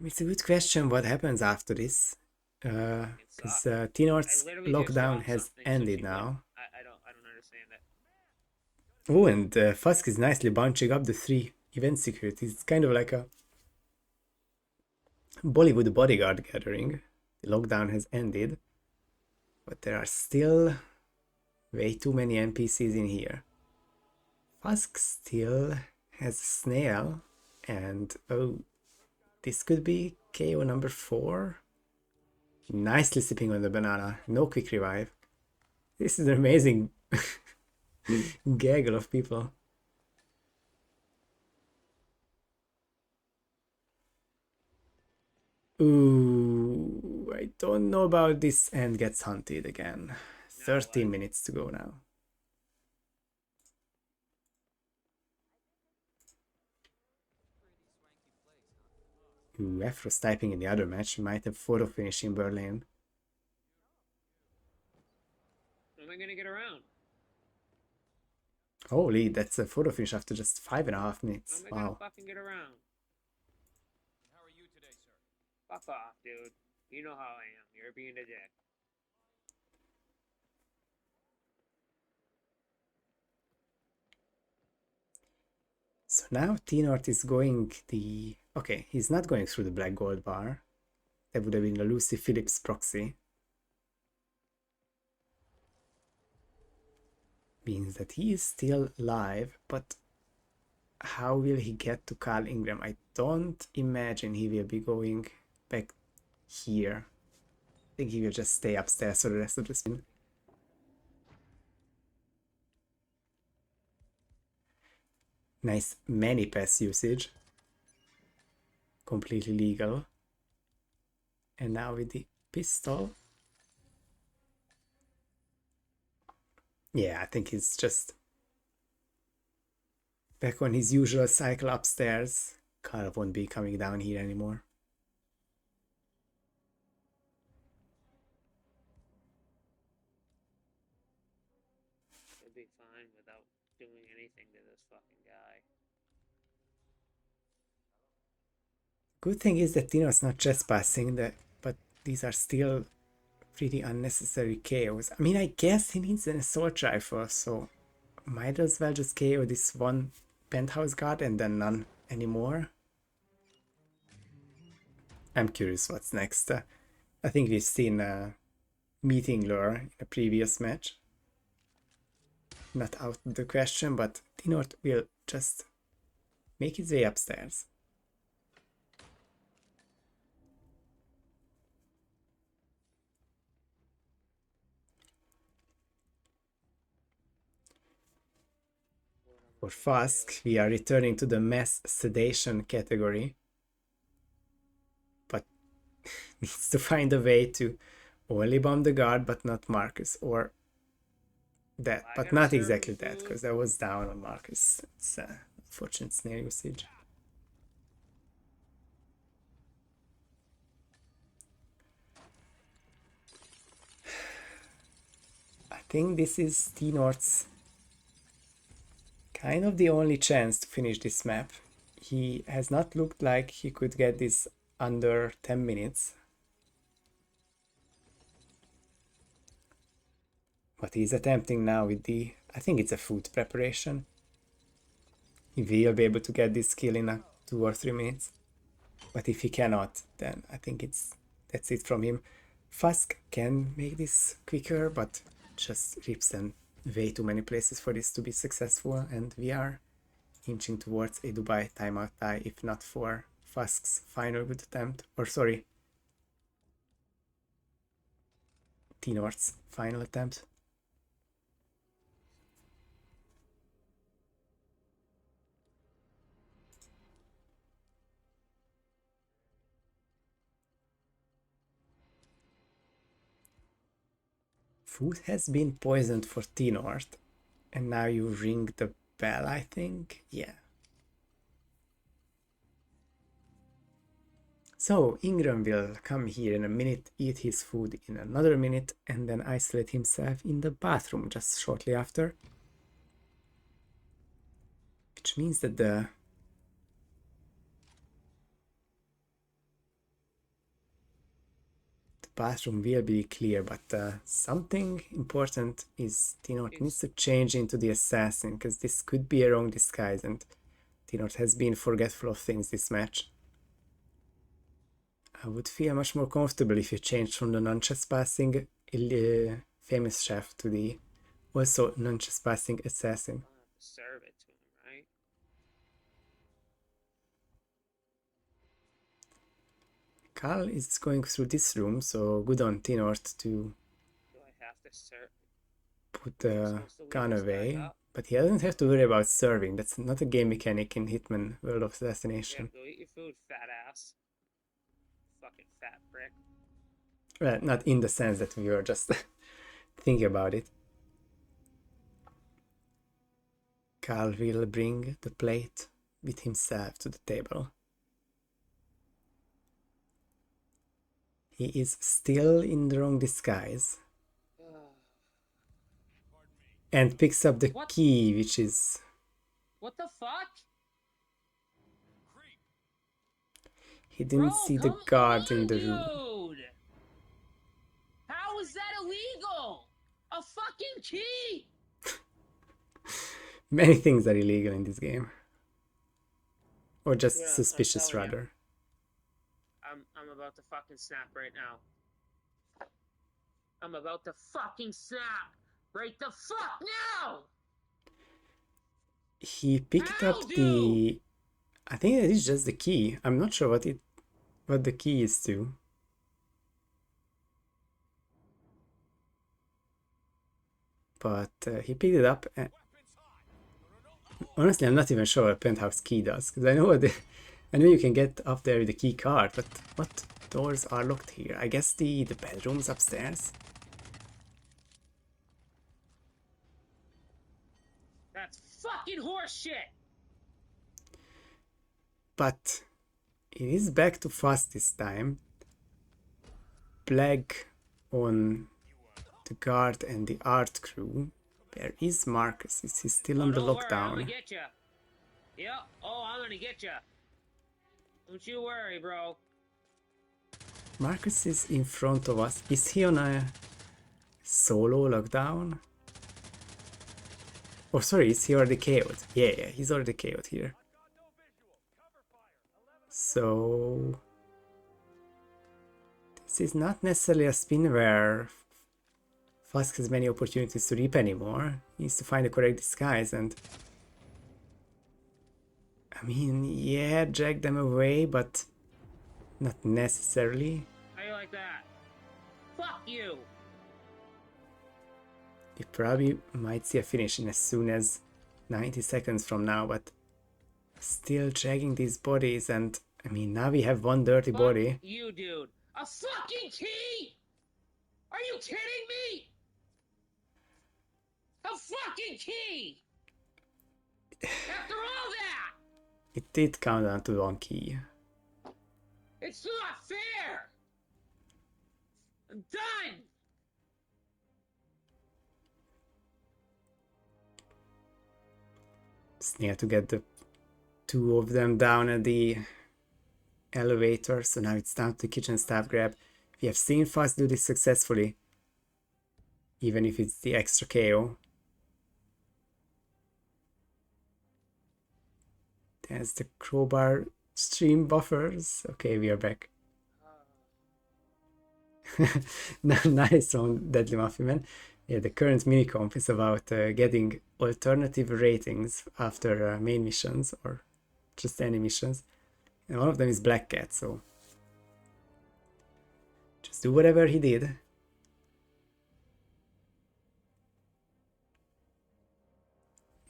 It's a good question what happens after this. Because Tinort's I literally just lockdown dropped has something, so ended people- now. I don't understand it. Oh, and Fuzk is nicely bunching up the 3 event securities. It's kind of like a Bollywood bodyguard gathering. The lockdown has ended, but there are still way too many NPCs in here. Fuzk still has a snail, and oh, this could be KO number 4. Nicely sipping on the banana, no quick revive. This is an amazing gaggle of people. Ooh, I don't know about this, and gets hunted again. 13 minutes to go now. Ooh, Afro's typing in the other match. Might have photo finish in Berlin. How am I gonna get around? Holy, that's a photo finish after just 5.5 minutes. How am I gonna Wow. fucking get around? How are you today, sir? Fuck off, dude. You know how I am. You're being a dick. So now T-North is going the... Okay, he's not going through the black gold bar. That would have been a Lucy Phillips proxy. Means that he is still live, but how will he get to Carl Ingram? I don't imagine he will be going back here. I think he will just stay upstairs for the rest of the spin. Nice many pass usage. Completely legal. And now with the pistol. Yeah, I think he's just back on his usual cycle upstairs. Carl won't be coming down here anymore. He'll be fine without doing anything to this fucking guy. Good thing is that Tino's not trespassing, but these are still pretty unnecessary KOs. I mean, I guess he needs an assault rifle, so might as well just KO this one penthouse guard and then none anymore. I'm curious what's next. I think we've seen meeting lure in a previous match. Not out of the question, but Tinort will just make his way upstairs. For Fuzk, we are returning to the mass sedation category, but needs to find a way to only bomb the guard, but not Marcus, or that, but not exactly that, because that was down on Marcus. It's unfortunate snare usage. I think this is T-North's kind of the only chance to finish this map. He has not looked like he could get this under 10 minutes. But he's attempting now with the, I think it's a food preparation. He will be able to get this kill in 2 or 3 minutes. But if he cannot, then I think that's it from him. Fuzk can make this quicker, but just rips them way too many places for this to be successful, and we are inching towards a Dubai timeout tie, if not for Fuzk's final good attempt, or sorry, T-North's final attempt. Food has been poisoned for T-North, and now you ring the bell, I think? Yeah. So Ingram will come here in a minute, eat his food in another minute, and then isolate himself in the bathroom just shortly after. Which means that the bathroom will be clear, but something important is T-North needs to change into the assassin, because this could be a wrong disguise, and T-North has been forgetful of things this match. I would feel much more comfortable if you changed from the non-trespassing famous chef to the also non-trespassing assassin. I'll have to serve it to him, right? Carl is going through this room, so good on T-North to Do I have to serve? put the gun this guy away. up? But he doesn't have to worry about serving. That's not a game mechanic in Hitman World of Assassination. Yeah, go eat your food, fat ass. fucking fat prick. Well, not in the sense that we were just thinking about it. Carl will bring the plate with himself to the table. He is still in the wrong disguise. And picks up the What? key, which is... What the fuck? He didn't Bro, see the come guard on, in the dude. room. How is that illegal? A fucking key! Many things are illegal in this game. Or just Yeah, I'm suspicious, telling you. rather. I'm about to fucking snap right now. I'm about to fucking snap right the fuck now! He picked How, up dude? the... I think it is just the key. I'm not sure what the key is to. But he picked it up and... Honestly, I'm not even sure what Penthouse key does. Because I know you can get up there with the key card, but what doors are locked here? I guess the bedrooms upstairs? That's fucking horseshit! But it is back to Fuzk this time. Black on the guard and the art crew. Where is Marcus? Is he still on the Don't worry, I'm lockdown? gonna get ya. Yep. Oh, I'm gonna get ya. Don't you worry, bro. Marcus is in front of us. Is he on a solo lockdown? Oh, sorry, is he already KO'd? Yeah, he's already KO'd here. So... this is not necessarily a spin where Fuzk has many opportunities to reap anymore. He needs to find the correct disguise and... I mean, yeah, drag them away, but not necessarily. How you like that? Fuck you! You probably might see a finish in as soon as 90 seconds from now, but still dragging these bodies, and I mean, now we have one dirty Fuck body. you, dude. A fucking key? Are you kidding me? A fucking key! After all that! It did count down to one key. It's not fair! I'm done! Just need to get the two of them down at the elevator, so now it's down to the kitchen staff grab. We have seen Fuzk do this successfully, even if it's the extra KO. There's the crowbar stream buffers. Okay, we are back. Nice one, Deadly Muffin Man. Yeah, the current minicomp is about getting alternative ratings after main missions or just any missions. And one of them is Black Cat, so just do whatever he did.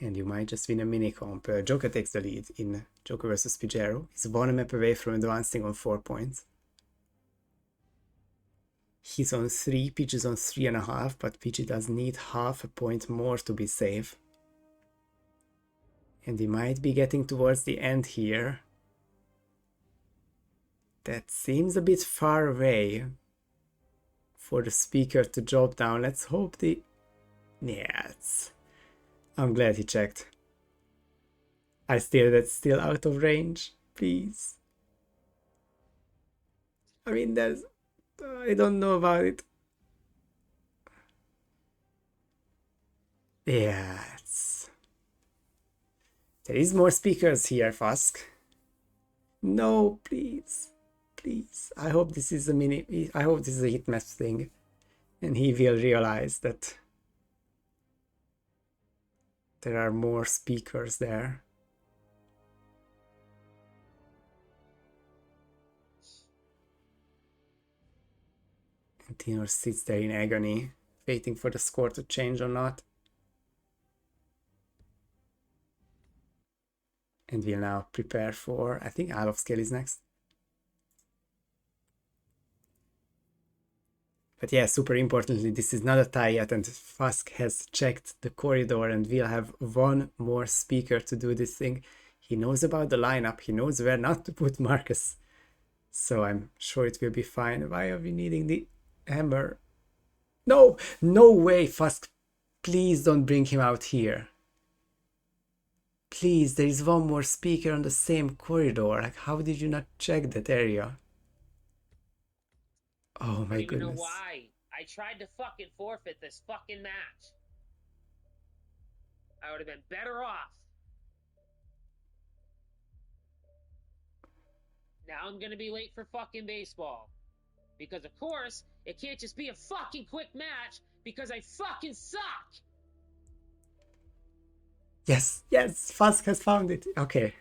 And you might just win a minicomp. Joker takes the lead in Joker vs. Pajero. He's one map away from advancing on 4 points. He's on 3, Peach is on 3.5, but Peach does need half a point more to be safe. And he might be getting towards the end here. That seems a bit far away for the speaker to drop down. Let's hope the... Yeah, I'm glad he checked. That's still out of range, please. I mean, there's... I don't know about it. Yeah, there is more speakers here, Fuzk. No, please. Please. I hope this is a I hope this is a hitmap thing. And he will realize that there are more speakers there. And Tino sits there in agony, waiting for the score to change or not. And we'll now prepare for, I think Isle of Scale is next. But yeah, super importantly, this is not a tie yet, and Fuzk has checked the corridor, and we'll have one more speaker to do this thing. He knows about the lineup, he knows where not to put Marcus. So I'm sure it will be fine. Why are we needing the hammer? No! No way, Fuzk! Please don't bring him out here. Please, there is one more speaker on the same corridor. Like, how did you not check that area? Oh my I don't even know goodness. why. I tried to fucking forfeit this fucking match. I would have been better off. Now I'm gonna be late for fucking baseball. Because of course, it can't just be a fucking quick match because I fucking suck! Yes, yes, Fuzk has found it. Okay.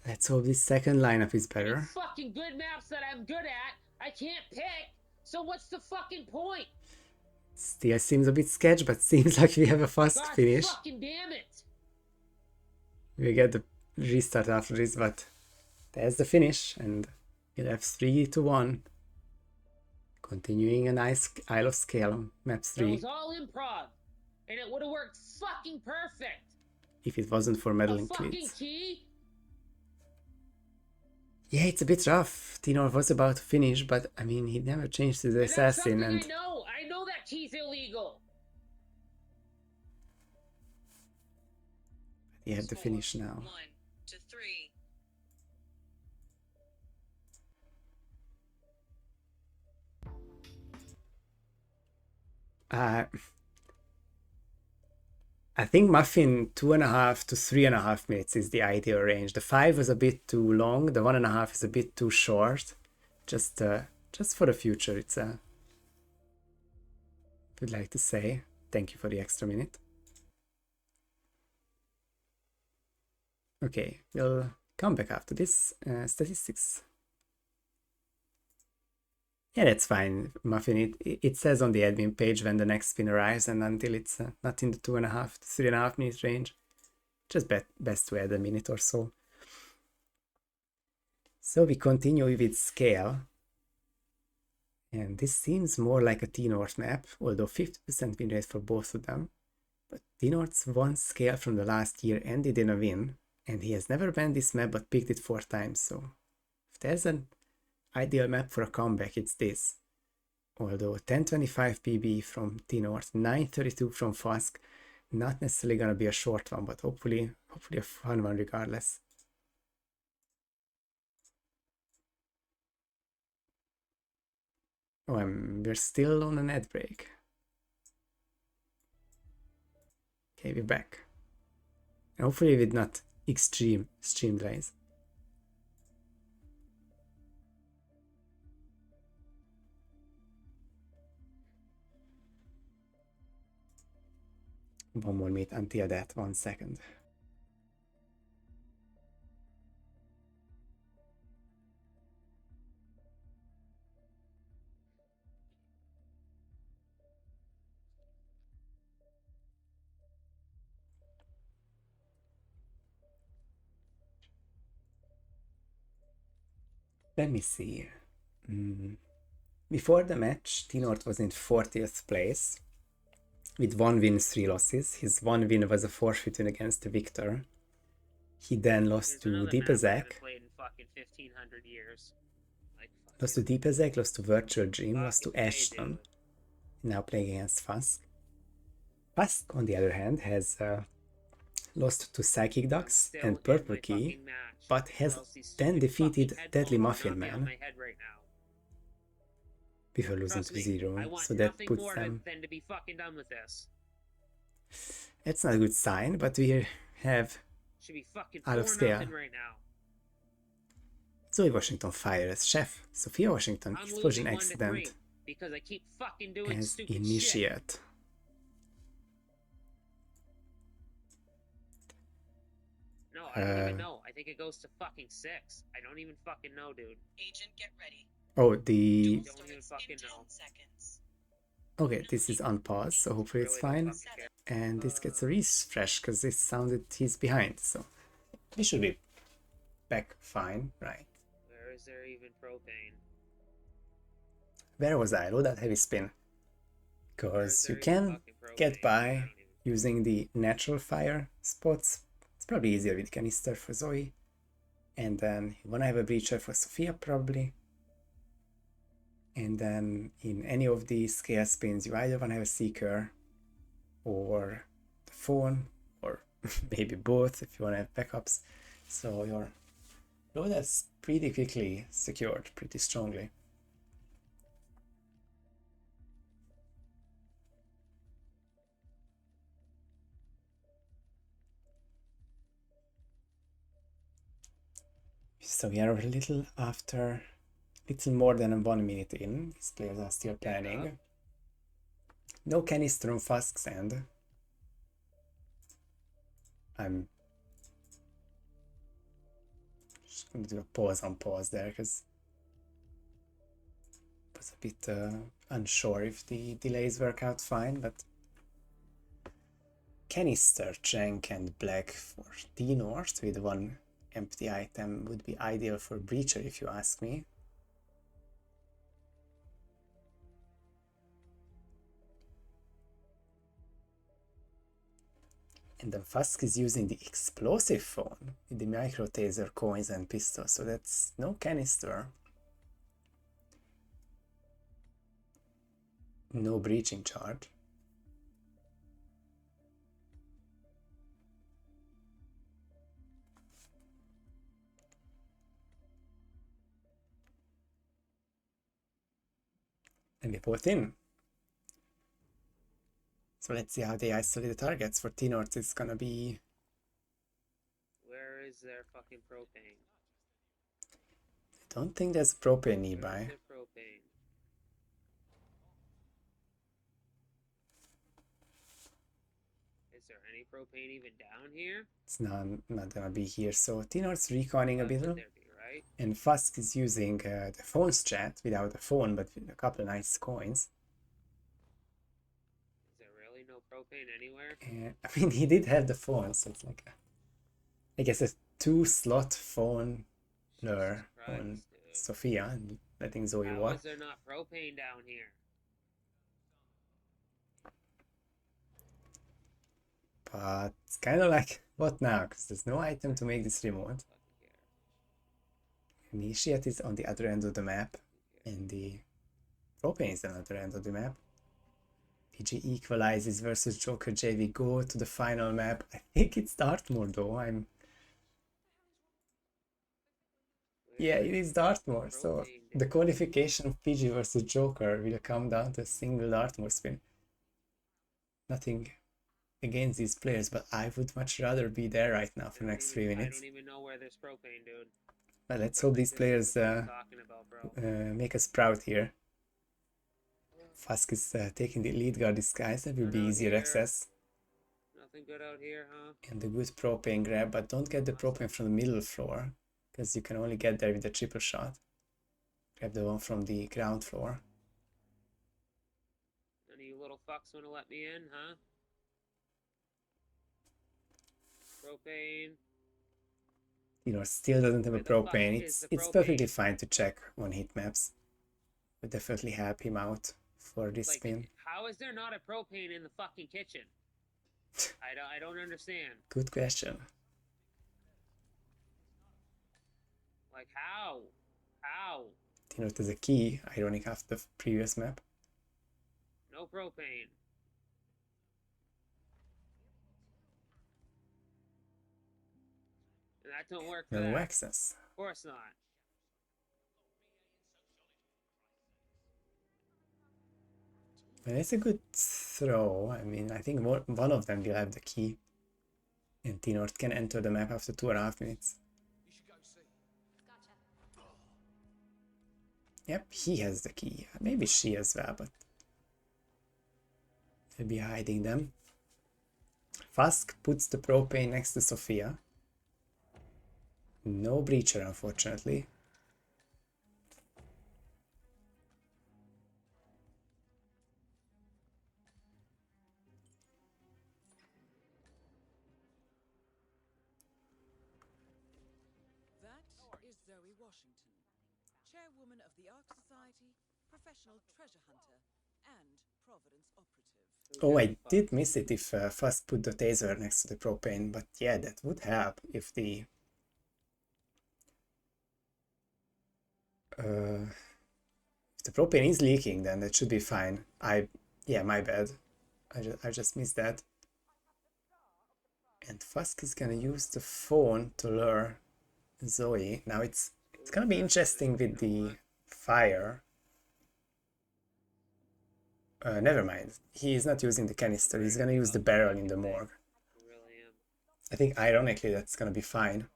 Let's hope this second lineup is better. Fucking good maps that I'm good at, I can't pick. So what's the fucking point? Still seems a bit sketch, but seems like we have a fast God finish. fucking damn it! We get the restart after this, but there's the finish, and we'll have 3-1. Continuing a nice Isle of Scale on map It 3. was all improv, and it would have worked fucking perfect. If it wasn't for A meddling fucking cleats. key? Yeah, it's a bit rough. Tinor was about to finish, but I mean, he never changed to the And that's assassin, something and I know that key's illegal. he had the finish now. 1-3. I think Muffin 2.5 to 3.5 minutes is the ideal range. The 5 was a bit too long. The 1.5 is a bit too short. Just for the future, it's a. Would like to say thank you for the extra minute. Okay, we'll come back after this. Statistics. Yeah, that's fine, Muffin. It says on the admin page when the next spin arrives, and until it's not in the 2.5 to 3.5 minute range, just best to add a minute or so. So we continue with scale. And this seems more like a T-North map, although 50% win rate for both of them. But T-North's one scale from the last year ended in a win, and he has never banned this map but picked it 4 times, so if there's an ideal map for a comeback, it's this. Although 1025 PB from T-North, 932 from Fuzk, not necessarily gonna be a short one, but hopefully a fun one regardless. Oh, we're still on an ad break. Okay, we're back. And hopefully with not extreme stream delays. One more minute until that, 1 second. Let me see. Before the match, T-North was in 40th place with 1 win, 3 losses. His 1 win was a forfeit win against Victor. He then lost to Deepazak. Lost to Deepazak, lost to Virtual Dream, lost to Ashton. Now playing against Fuzk. Fuzk, on the other hand, has lost to Psychic Ducks and Purple Key, but has then defeated Deadly Muffin Man before losing to 0, so that puts them. That's not a good sign, but we have out of scale. Zoe Washington fired as chef, Sophia Washington explosion accident as initiate. No, I don't even know. I think it goes to fucking 6. I don't even fucking know, dude. Agent, get ready. Oh, the. Don't even fucking know. Seconds. Okay, this is on pause, so hopefully it's fine. And this gets a refresh because it sounded he's behind, so we should be back fine, right? is there even propane? Where was I? Load that heavy spin. Where is Because you there even can fucking propane? get I by don't even... using the natural fire spots. It's probably easier with canister for Zoe. And then you wanna have a breacher for Sophia probably. And then in any of these scale spins, you either wanna have a seeker or the phone, or maybe both if you wanna have backups. So your load is pretty quickly secured, pretty strongly. So we are a little more than 1 minute in. These players are still planning. No canister on Fuzk's end. I'm just going to do a pause on pause there because I was a bit unsure if the delays work out fine, but canister, Jank and Black for T-North with 1 empty item would be ideal for Breacher if you ask me. And then Fuzk is using the explosive phone with the micro taser, coins and pistols, so that's no canister. No breaching charge. And we put in. So let's see how they isolate the targets. For T-North it's gonna be... Where is there fucking propane? I don't think there's propane Where nearby. is there propane? Is there any propane even down here? It's not gonna be here. So T-North's reconning a Why bit. would there be, right? And Fuzk is using the phone strat without a phone, but with a couple of nice coins. Is there really no propane anywhere? I mean, he did have the phone, so it's like I guess a 2-slot phone lure on Christ, dude. Sophia and letting Zoe How walk. is there not propane down here? But it's kind of like, what now? Because there's no item to make this remote. Initiate is on the other end of the map, and the propane is on the other end of the map. PG equalizes versus Joker J. We go to the final map. I think it's Dartmoor though. Yeah, it is Dartmoor. So the qualification of PG versus Joker will come down to a single Dartmoor spin. Nothing against these players, but I would much rather be there right now for the next 3 minutes. I don't even know where there's propane, dude. But let's hope these players make us proud here. Fuzk is taking the lead guard disguise. That will be easier access. Nothing good out here, huh? And a good propane grab, but don't get the propane from the middle floor, because you can only get there with a triple shot. Grab the one from the ground floor. None of you little fucks want to let me in, huh? Propane. You know, still doesn't have a propane. It's perfectly fine to check on heat maps. Would definitely help him out for this spin. How is there not a propane in the fucking kitchen? I don't understand. Good question. Like how? How? You know, there's a key, ironic after the previous map. No propane. And that don't work for No that. access. Of course not. And it's a good throw. I mean, I think one of them will have the key. And T-North can enter the map after 2.5 minutes. Yep, he has the key. Maybe she as well, but he'll be hiding them. Fuzk puts the propane next to Sophia. No breacher, unfortunately. That is Zoe Washington. chairwoman of the Ark Society, professional treasure hunter, and Providence operative. Oh, I did miss it if Fuzk put the taser next to the propane, but yeah, that would help if the propane is leaking, then that should be fine. Yeah, my bad. I just missed that. And Fuzk is gonna use the phone to lure Zoe. Now it's gonna be interesting with the fire. Never mind. He is not using the canister. He's gonna use the barrel in the morgue. Really am. I think ironically that's gonna be fine.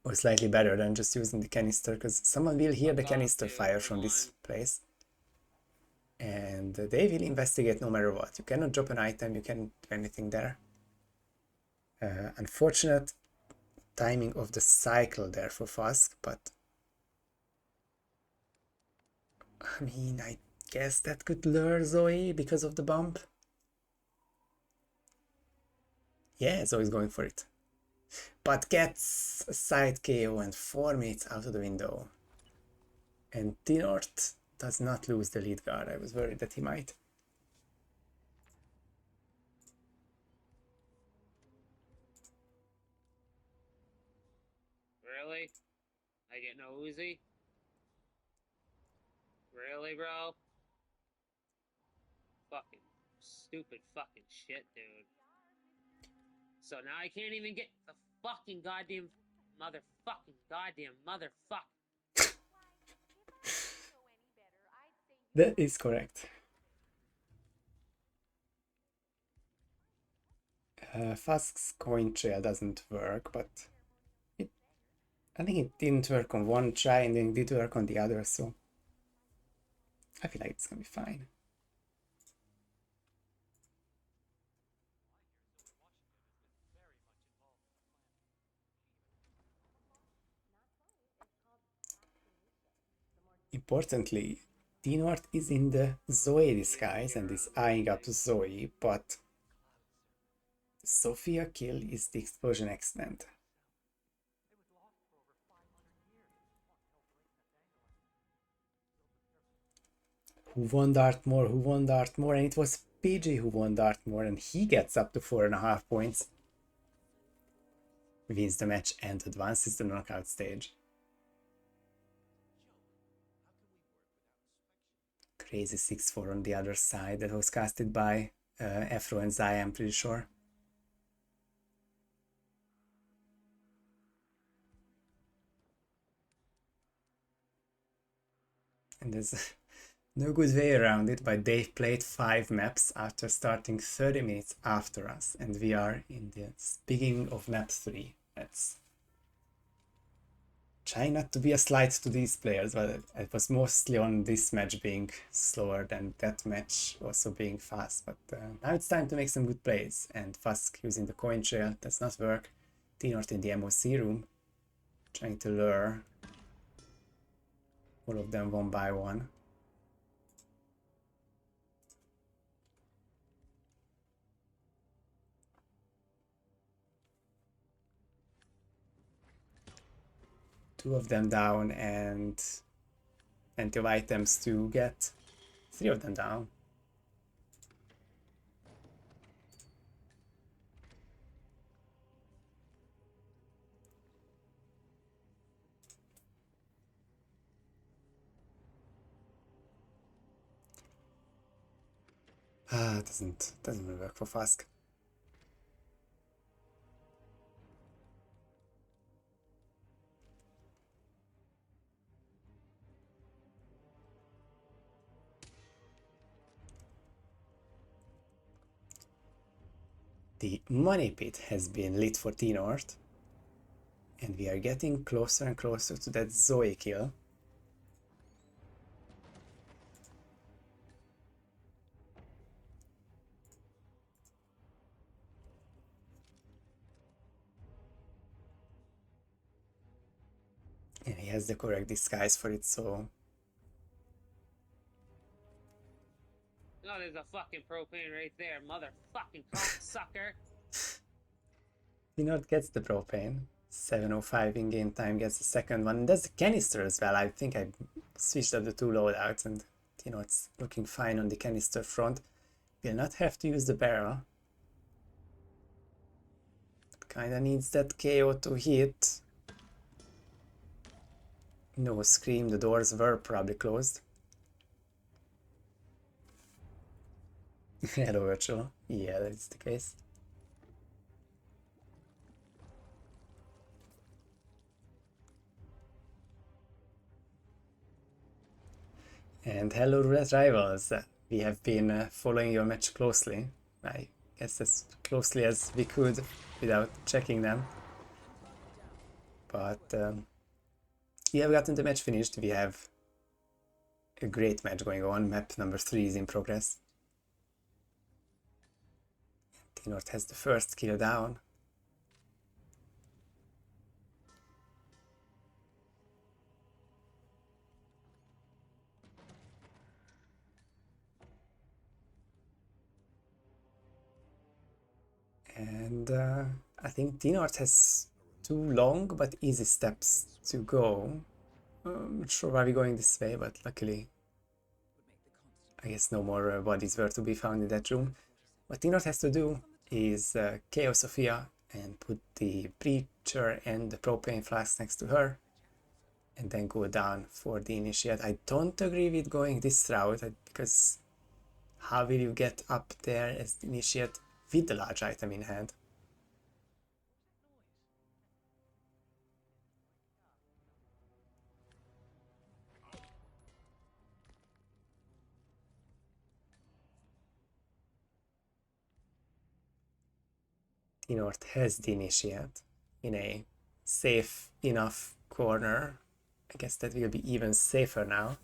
Or slightly better than just using the canister, because someone will hear the canister fire from this place. And they will investigate no matter what. You cannot drop an item, you can't do anything there. Unfortunate timing of the cycle there for Fuzk, but I mean, I guess that could lure Zoe because of the bump. Yeah, Zoe's going for it. But gets a side KO and 4 minutes out of the window. And Dinort does not lose the lead guard. I was worried that he might. Really? I get no Uzi? Really, bro? Fucking stupid fucking shit, dude. So now I can't even get the fucking goddamn motherfuck. That is correct. Fuzk's coin trail doesn't work, but I think it didn't work on one try and then it did work on the other, so I feel like it's gonna be fine. Importantly, Dinort is in the Zoe disguise and is eyeing up Zoe, but the Sophia kill is the explosion accident. Who won Dartmoor? Who won Dartmoor? And it was PG who won Dartmoor, and he gets up to 4.5 points. Wins the match and advances to the knockout stage. Crazy 6-4 on the other side that was casted by Afro and Zaya, I'm pretty sure. And there's no good way around it, but they've played 5 maps after starting 30 minutes after us, and we are in the beginning of map 3. That's trying not to be a slight to these players, but it was mostly on this match being slower than that match also being fast. But now it's time to make some good plays, and Fuzk using the coin trail does not work. Dinort in the MOC room, trying to lure all of them one by one. Two of them down and plenty of items to get 3 of them down. It doesn't really work for Fuzk. The money pit has been lit for Dinort, and we are getting closer and closer to that Zoe kill. And he has the correct disguise for it, so... Oh, there's a fucking propane right there, motherfucking cocksucker. Dinort gets the propane. 7:05 in-game time gets the second one. And that's the canister as well. I think I switched up the two loadouts and it's looking fine on the canister front. Will not have to use the barrel. Kinda needs that KO to hit. No scream, the doors were probably closed. Hello, virtual. Yeah, that's the case. And hello, Roulette Rivals. We have been following your match closely. I guess as closely as we could without checking them. But we have gotten the match finished. We have a great match going on. Map number 3 is in progress. T-North has the first kill down. And I think T-North has 2 long but easy steps to go. I'm not sure why we're going this way, but luckily I guess no more bodies were to be found in that room. What T-North has to do is KO Sophia and put the breacher and the propane flask next to her and then go down for the initiate. I don't agree with going this route because how will you get up there as the initiate with the large item in hand? T-North has the initiate in a safe enough corner. I guess that will be even safer now.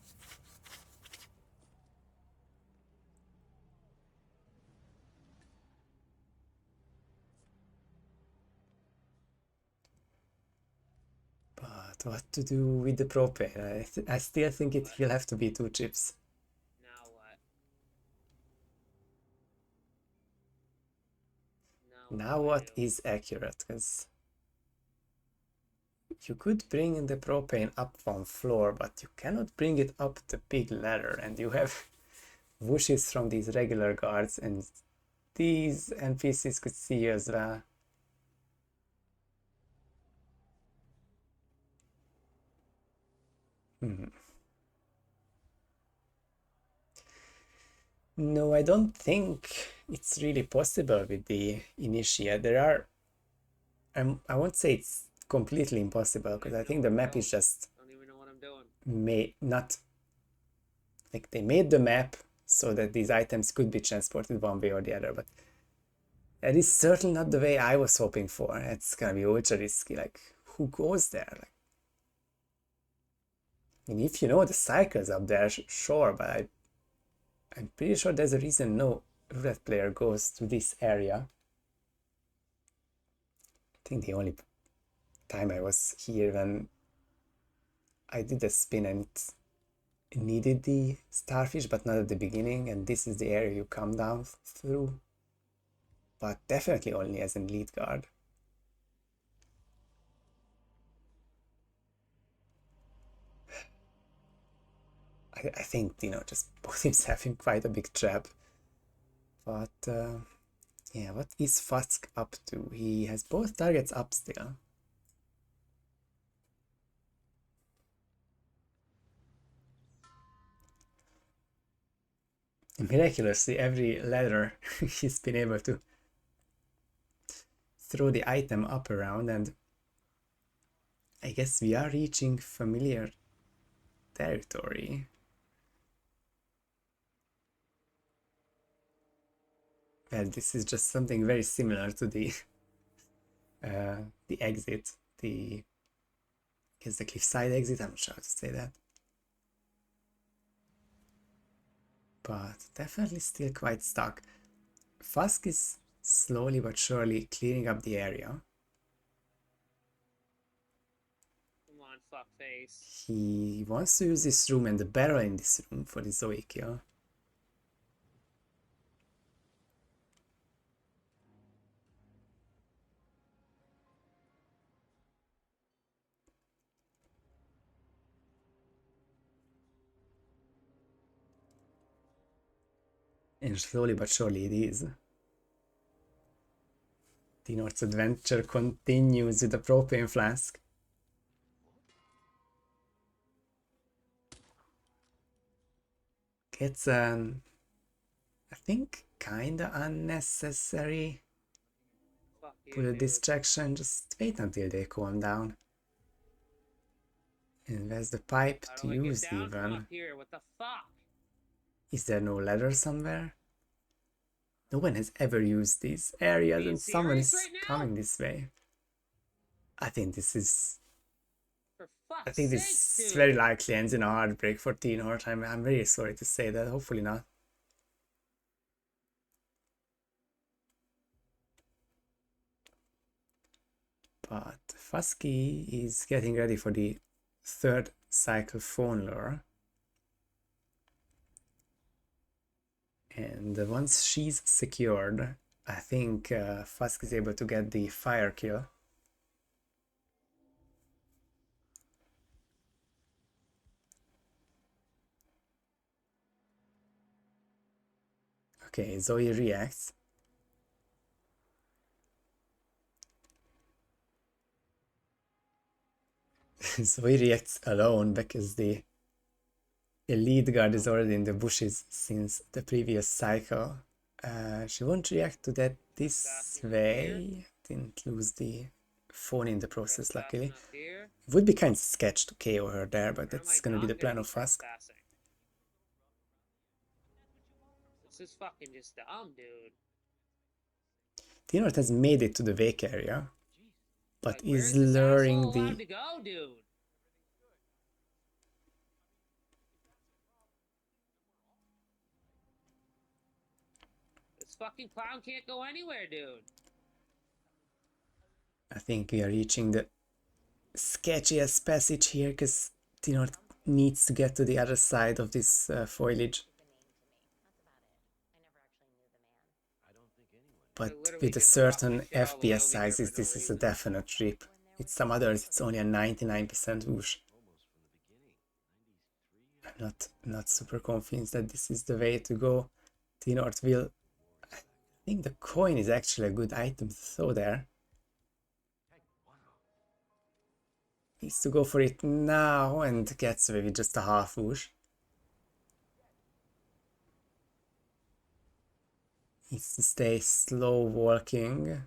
But what to do with the propane? I still think it will have to be 2 chips. Now what? Now what is accurate? Because you could bring the propane up one floor, but you cannot bring it up the big ladder, and you have whooshes from these regular guards, and these NPCs could see you as well. No, I don't think it's really possible with the initiate. There are... I won't say it's completely impossible, because I think the map is just Don't even know what I'm doing. they made the map so that these items could be transported one way or the other, but that is certainly not the way I was hoping for. It's gonna be ultra risky. Like, who goes there? Like, I mean, if you know the cycles up there, sure, but I'm pretty sure there's a reason no roulette player goes to this area. I think the only time I was here when I did a spin and it needed the starfish, but not at the beginning, and this is the area you come down through. But definitely only as an elite guard. I think, just put himself in quite a big trap. But, yeah, what is Fuzk up to? He has both targets up still. Miraculously, every ladder he's been able to throw the item up around, and I guess we are reaching familiar territory. Well, this is just something very similar to the exit, I guess the cliffside exit, I'm not sure how to say that. But definitely still quite stuck. Fuzk is slowly but surely clearing up the area. Come on, fuckface. He wants to use this room and the barrel in this room for the Zoe kill. And slowly but surely it is. T-North's adventure continues with the propane flask. It's I think kinda unnecessary. Fuck you, Put a dude. distraction, just wait until they calm down. And where's the pipe How to do I get use down from even? up here? What the fuck? Is there no ladder somewhere? No one has ever used these areas Being and someone serious is right now? coming this way. I think this is For fuck's I think sake, this dude. very likely ends in a heartbreak for T-North. I'm very sorry to say that, hopefully not. But Fuzky is getting ready for the third cycle phone lure. And once she's secured, I think Fuzk is able to get the fire kill. Okay, Zoe reacts. Zoe reacts alone because the elite guard is already in the bushes since the previous cycle. She won't react to that this way. Didn't lose the phone in the process, luckily. Trespassing up here? It would be kind of sketch to KO her there, but Or am that's I gonna be not the plan of Fuzk. trespassing? This is fucking just dumb, dude. T-North has made it to the wake area, but Like, where's is this luring asshole allowed the... to go, dude? This fucking clown can't go anywhere, dude. I think we are reaching the sketchiest passage here because T-North needs to get to the other side of this foliage. But with a certain FPS sizes, this is a definite trip. With some others, it's only a 99% whoosh. I'm not super convinced that this is the way to go. T-North will... I think the coin is actually a good item to throw there. Needs to go for it now and gets away with just a half whoosh. Needs to stay slow walking,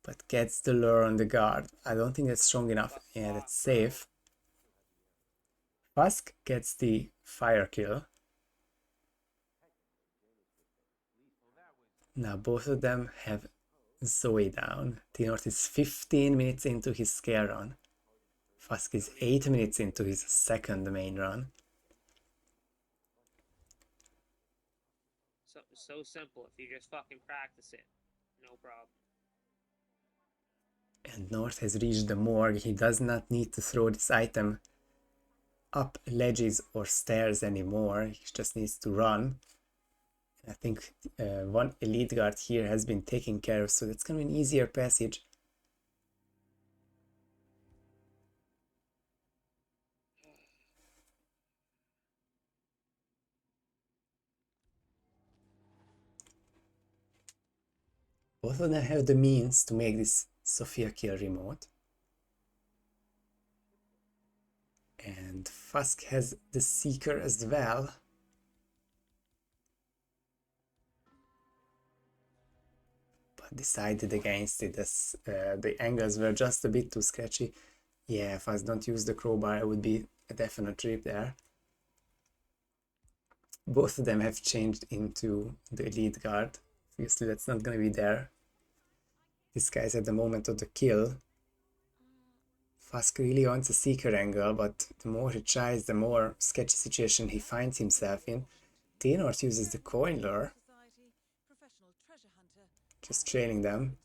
but gets the lure on the guard. I don't think that's strong enough. Yeah, that's safe. Fuzk gets the fire kill. Now both of them have Zoe down. T-North is 15 minutes into his scare run. Fuzk is 8 minutes into his second main run. So simple. If you just fucking practice it, no problem. And North has reached the morgue. He does not need to throw this item up ledges or stairs anymore. He just needs to run. I think one elite guard here has been taken care of, so that's gonna be an easier passage. Both of them have the means to make this Sophia kill remote. And Fuzk has the Seeker as well. But decided against it as the angles were just a bit too sketchy. Yeah, if I don't use the crowbar, it would be a definite trip there. Both of them have changed into the elite guard. Obviously, that's not going to be there. This guy's at the moment of the kill. Fuzk really wants a seeker angle, but the more he tries, the more sketchy situation he finds himself in. T-North uses the coin lure, just trailing them.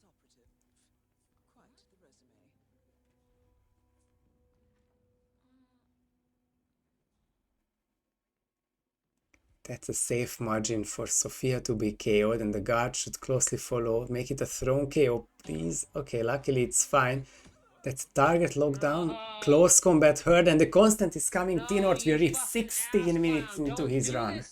That's a safe margin for Sophia to be KO'd, and the guard should closely follow. Make it a thrown KO, please. Okay, luckily it's fine. That's target lockdown, close combat heard, and the constant is coming. T-North will reach 16 minutes into his run.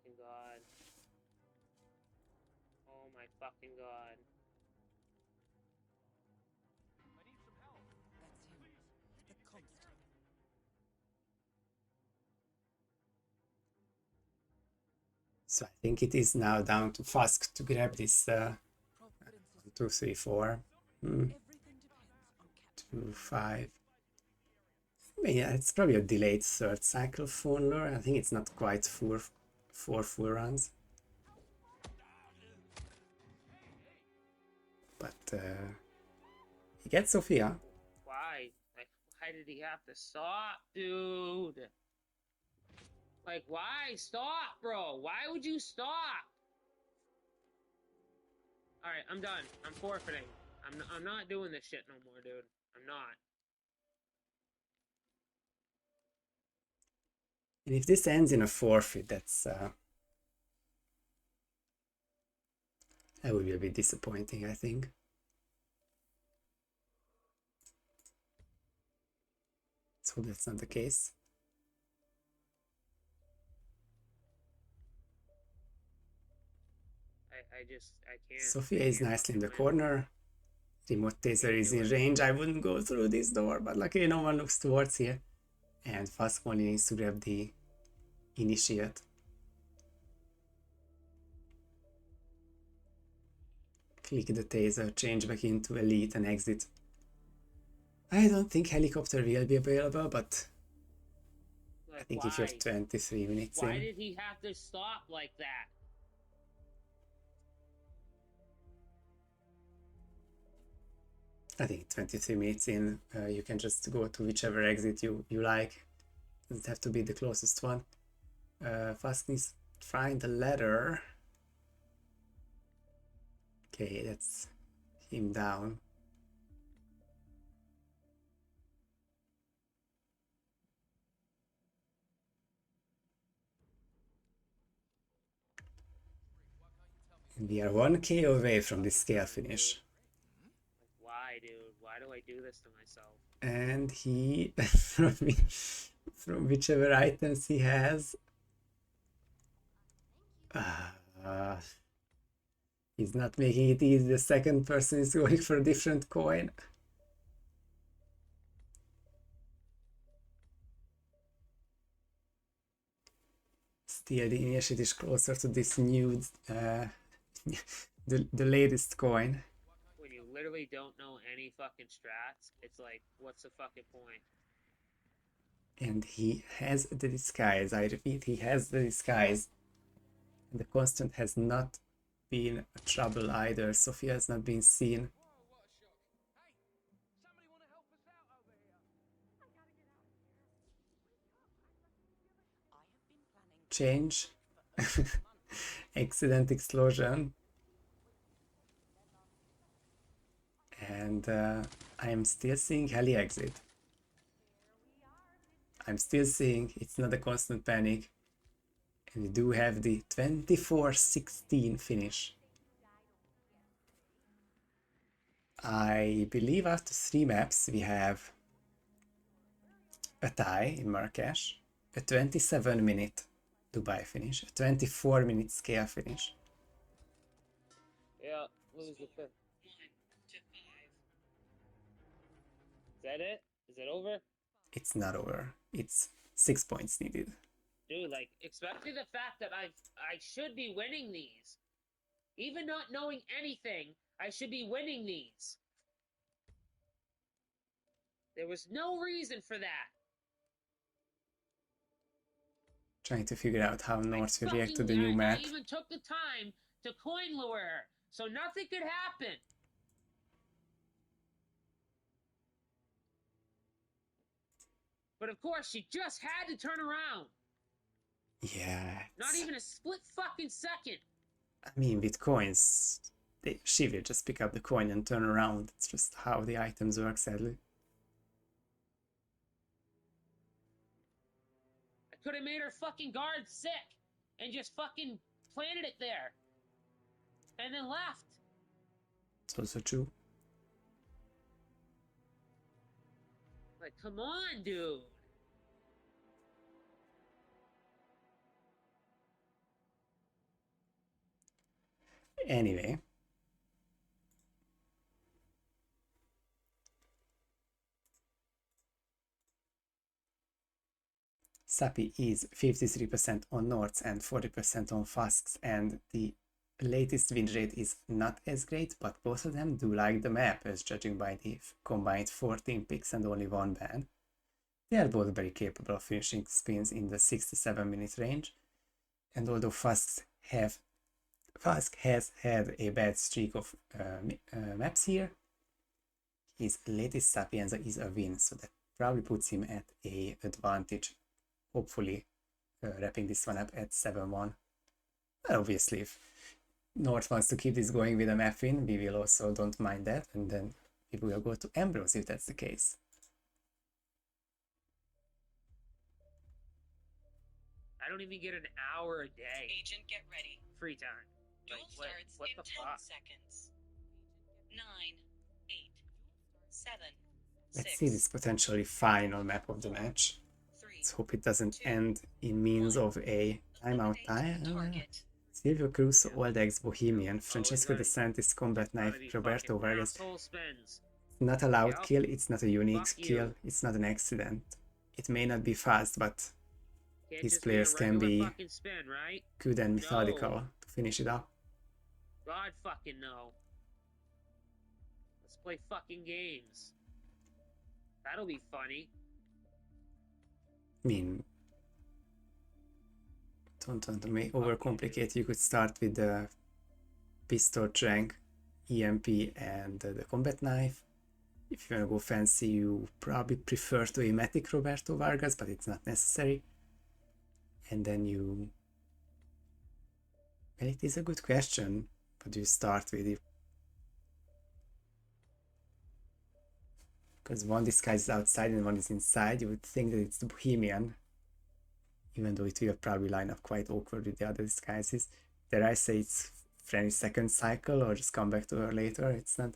fucking god. Oh my fucking god. I need some help. That's him. The constant. So I think it is now down to Fuzk to grab this Providence is 2, 3, 4, everything depends on Captain 2, 5. Yeah, it's probably a delayed third cycle phone lure. I think it's not quite four full runs. But he gets Sophia. Why? Like, why did he have to stop, dude? Like, why stop, bro? Why would you stop? Alright, I'm done. I'm forfeiting. I'm not doing this shit no more, dude. I'm not. And if this ends in a forfeit, that would be a bit disappointing, I think. So that's not the case. I can't. Sophia I is can't nicely in the fucking win. corner. Remote taser is in range. I wouldn't go through this door, but luckily no one looks towards here. And Fuzk only needs to grab the initiate. Click the taser, change back into elite and exit. I don't think helicopter will be available, but Like, I think why? if you're 23 minutes Why in, did he have to stop like that? I think 23 minutes in, you can just go to whichever exit you like. Doesn't have to be the closest one. Fuzk needs to find the ladder. Okay, that's him down. And we are 1k away from the scale finish. Like, why, dude? Why do I do this to myself? And he, from whichever items he has, he's not making it easy. The second person is going for a different coin. Still, the initiate is closer to this new, the latest coin. When you literally don't know any fucking strats, it's like, what's the fucking point? And he has the disguise. I repeat, he has the disguise. And the constant has not been a trouble either. Sophia has not been seen. Somebody want to help us out over here? I have been planning Change. for over a month. Accident explosion. And I am still seeing heli exit. I'm still seeing it's not a constant panic. And we do have the 24-16 finish. I believe after 3 maps we have a tie in Marrakesh, a 27-minute Dubai finish, a 24-minute scale finish. Yeah, lose the fifth. 1 to 5. Is that it? Is it over? It's not over. It's 6 points needed. Dude, like, especially the fact that I should be winning these. Even not knowing anything, I should be winning these. There was no reason for that. Trying to figure out how North will react to the Fucking new map. I even took the time to coin lure her, so nothing could happen. But of course, she just had to turn around. Yeah. Not even a split fucking second. I mean, with coins, she will just pick up the coin and turn around. It's just how the items work, sadly. I could have made her fucking guard sick and just fucking planted it there. And then left. It's also true. Like, come on, dude. Anyway. Sapi is 53% on Nords and 40% on Fusks, and the latest win rate is not as great, but both of them do like the map, as judging by the combined 14 picks and only one ban. They are both very capable of finishing spins in the 6 to 7 minute range, and although Fuzk has had a bad streak of maps here, his latest Sapienza is a win, so that probably puts him at an advantage, hopefully wrapping this one up at 7-1. Well, obviously, if North wants to keep this going with a map win, we will also don't mind that, and then we will go to Ambrose if that's the case. I don't even get an hour a day. Agent, get ready. Free time. Duel Like, starts what in the 10 fuck? seconds. 9, 8, 7, Let's 6, see this potentially final map of the match. 3, Let's hope it doesn't 2, end in means of a timeout eliminate tie. target. Silvio Cruz, Old Ex Bohemian, Francesco gotta- De Santis, Combat Knife, Gotta be Roberto fucking Vargas. asshole spins. Not a loud Yep. kill, it's not a unique Fuck you. kill, it's not an accident. It may not be fast, but Can't these just players be a can regular be fucking spin, right? good and methodical No. to finish it up. God fucking no. Let's play fucking games. That'll be funny. I mean, don't want to make overcomplicate. You could start with the pistol trank, EMP, and the combat knife. If you want to go fancy, you probably prefer to Ematic Roberto Vargas, but it's not necessary. And then you... Well, it is a good question. What do you start with? Because one disguise is outside and one is inside, you would think that it's the Bohemian, even though it will probably line up quite awkward with the other disguises. Dare I say it's Franny's second cycle, or just come back to her later? It's not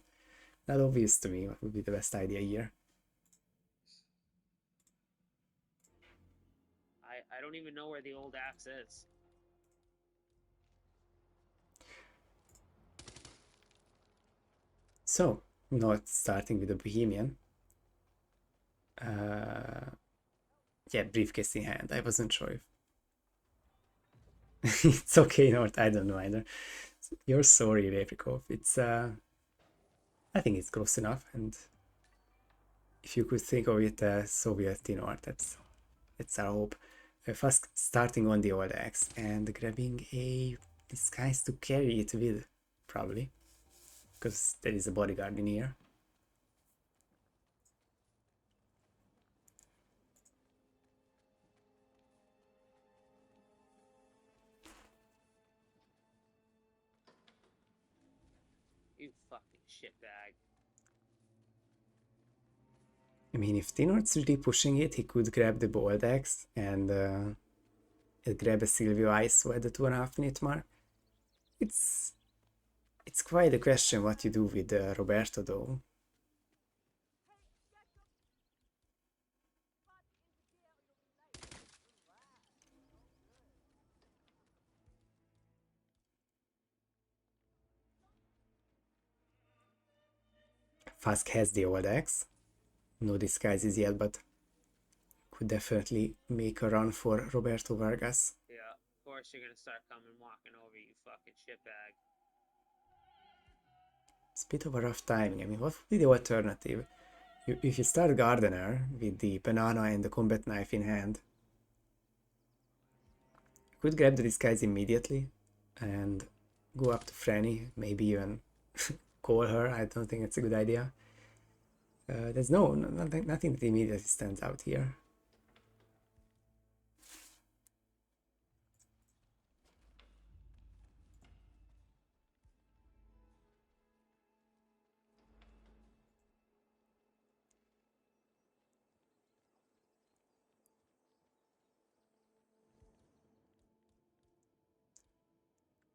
obvious to me what would be the best idea here. I don't even know where the old axe is. So, not starting with the Bohemian. Yeah, briefcase in hand. I wasn't sure if... It's okay, North. I don't know either. You're sorry, Repikov. It's, I think it's close enough, and if you could think of it as Soviet North, that's our hope. First starting on the old axe and grabbing a disguise to carry it with, probably, because there is a bodyguard in here. You fucking shitbag. I mean, if Tinort's really pushing it, he could grab the bold axe and grab a Silvio ISO at the 2.5 minute mark. It's quite a question what you do with Roberto, though. Fuzk has the old axe. No disguises yet, but could definitely make a run for Roberto Vargas. Yeah, of course you're gonna start coming walking over, you fucking shitbag. It's a bit of a rough timing. I mean, what would be the alternative? If you start Gardener with the banana and the combat knife in hand, you could grab the disguise immediately and go up to Franny, maybe even call her. I don't think it's a good idea. There's nothing that immediately stands out here.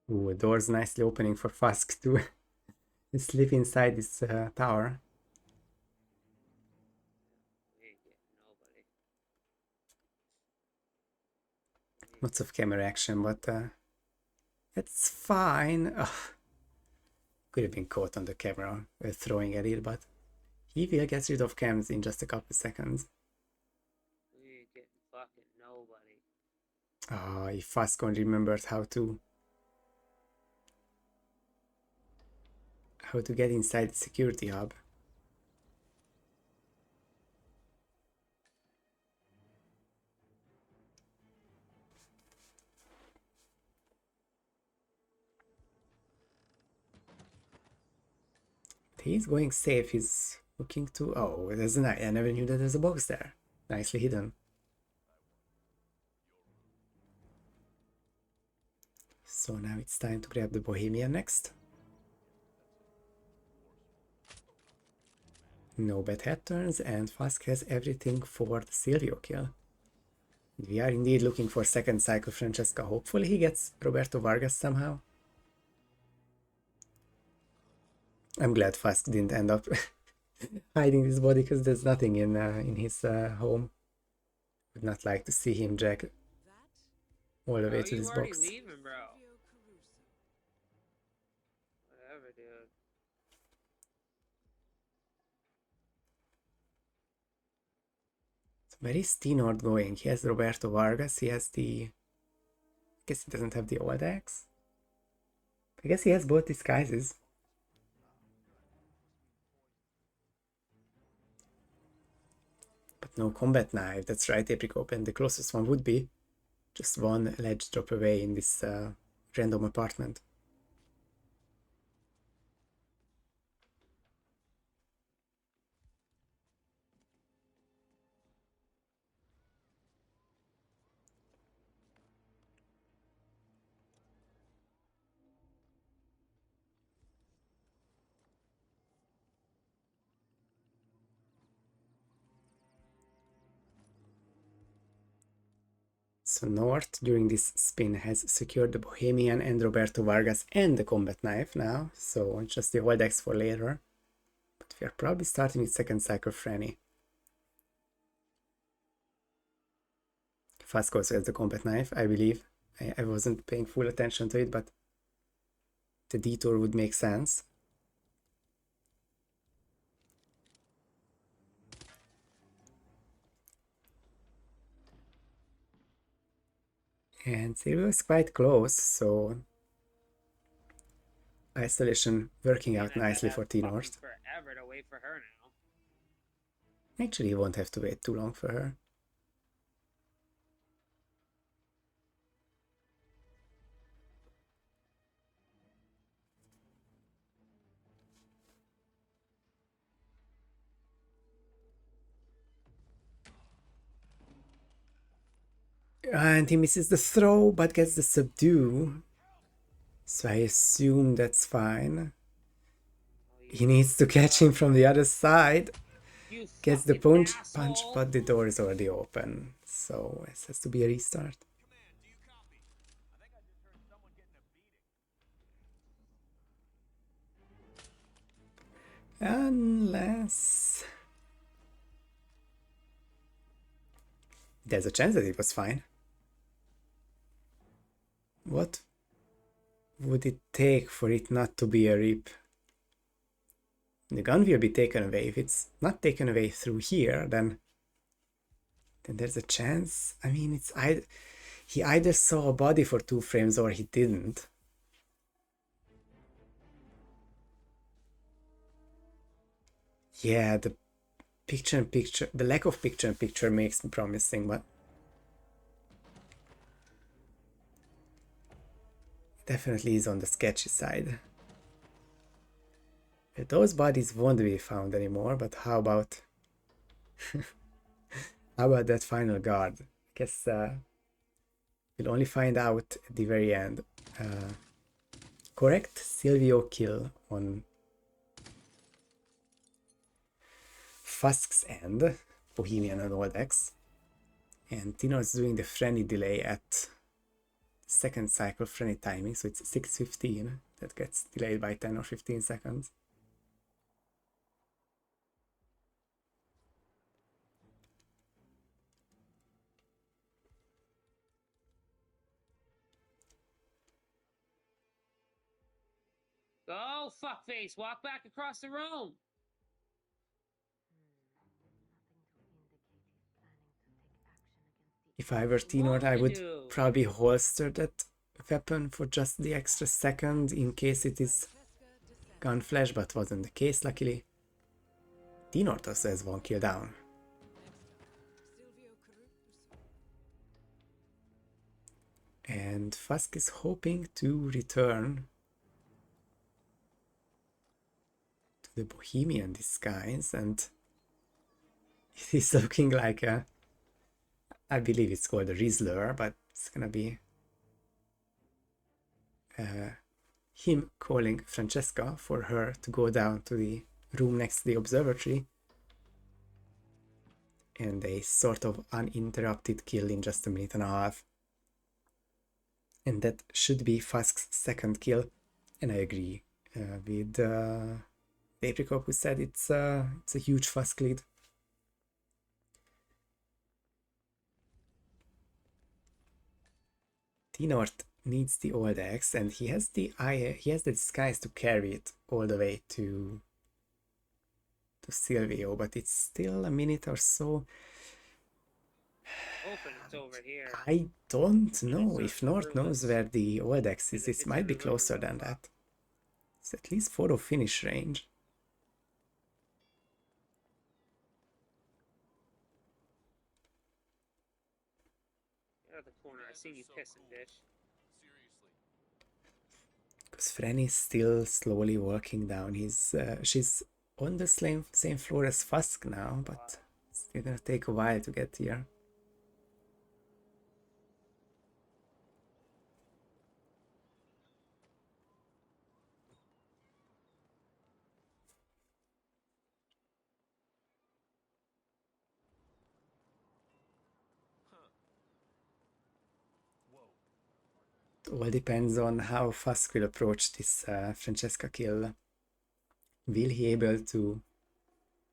Ooh, a door's nicely opening for Fuzk to sleep inside this tower. We ain't getting nobody. Lots of camera action, but that's fine. Ugh. Could have been caught on the camera throwing at it, but he will get rid of cams in just a couple seconds. We ain't getting fucking nobody. Ah, if Fuzk remembered how to get inside the security hub. He's going safe. He's looking to... Oh, there's a... I never knew that there's a box there. Nicely hidden. So now it's time to grab the Bohemian next. No bad head turns, and Fuzk has everything for the Silvio kill. We are indeed looking for second cycle Francesca. Hopefully he gets Roberto Vargas somehow. I'm glad Fuzk didn't end up hiding his body, because there's nothing in his home. Would not like to see him drag That all the way Bro, to you this already box. leaving, bro. Silvio Caruso. Whatever, dude. Where is T-Nord going? He has Roberto Vargas, he has the... I guess he doesn't have the old axe. I guess he has both disguises. But no combat knife, that's right, Apricot, and the closest one would be just one ledge drop away in this random apartment. So North, during this spin, has secured the Bohemian and Roberto Vargas and the combat knife now, so just the old axe for later. But we are probably starting with second cycle Franny. Fuzk also has the combat knife, I believe. I wasn't paying full attention to it, but the detour would make sense. And Silvio is quite close, so isolation working out nicely for T-North. Forever to wait for her now. Actually, you won't have to wait too long for her. And he misses the throw, but gets the subdue. So I assume that's fine. He needs to catch him from the other side. You Gets the fucking punch, asshole. but the door is already open. So it has to be a restart. Unless... There's a chance that it was fine. What would it take for it not to be a rip? The gun will be taken away. If it's not taken away through here, then there's a chance. I mean, he either saw a body for 2 frames or he didn't. Yeah, the lack of picture-in-picture makes me promising, but definitely is on the sketchy side. Those bodies won't be found anymore, but how about that final guard? I guess we'll only find out at the very end. Correct Silvio kill on Fuzk's end, Bohemian and Old X, and Tino is doing the Frenny delay at second cycle Frenny timing, so it's 6:15 that gets delayed by 10 or 15 seconds. Go, fuckface! Walk back across the room! If I were Tinor, I would probably holster that weapon for just the extra second in case it is gun flash, but wasn't the case, luckily. Tinor also has 1 kill down. And Fuzk is hoping to return to the Bohemian disguise, and it is looking like a, I believe it's called a Rizzler, but it's gonna be him calling Francesca for her to go down to the room next to the observatory, and a sort of uninterrupted kill in just a minute and a half. And that should be Fuzk's second kill, and I agree with Apricot, who said it's a huge Fuzk lead. Tinor needs the old axe, and he has the disguise to carry it all the way to Silvio, but it's still a minute or so. Hoping it's over here. I don't know if North knows where the old axe is. It might be closer than that. It's at least photo finish range. Out of the corner, I seen you pissing, bitch. Because Fren is still slowly walking down. She's on the same floor as Fuzk now, but it's still gonna take a while to get here. It all depends on how Fuzk will approach this Francesca kill. Will he able to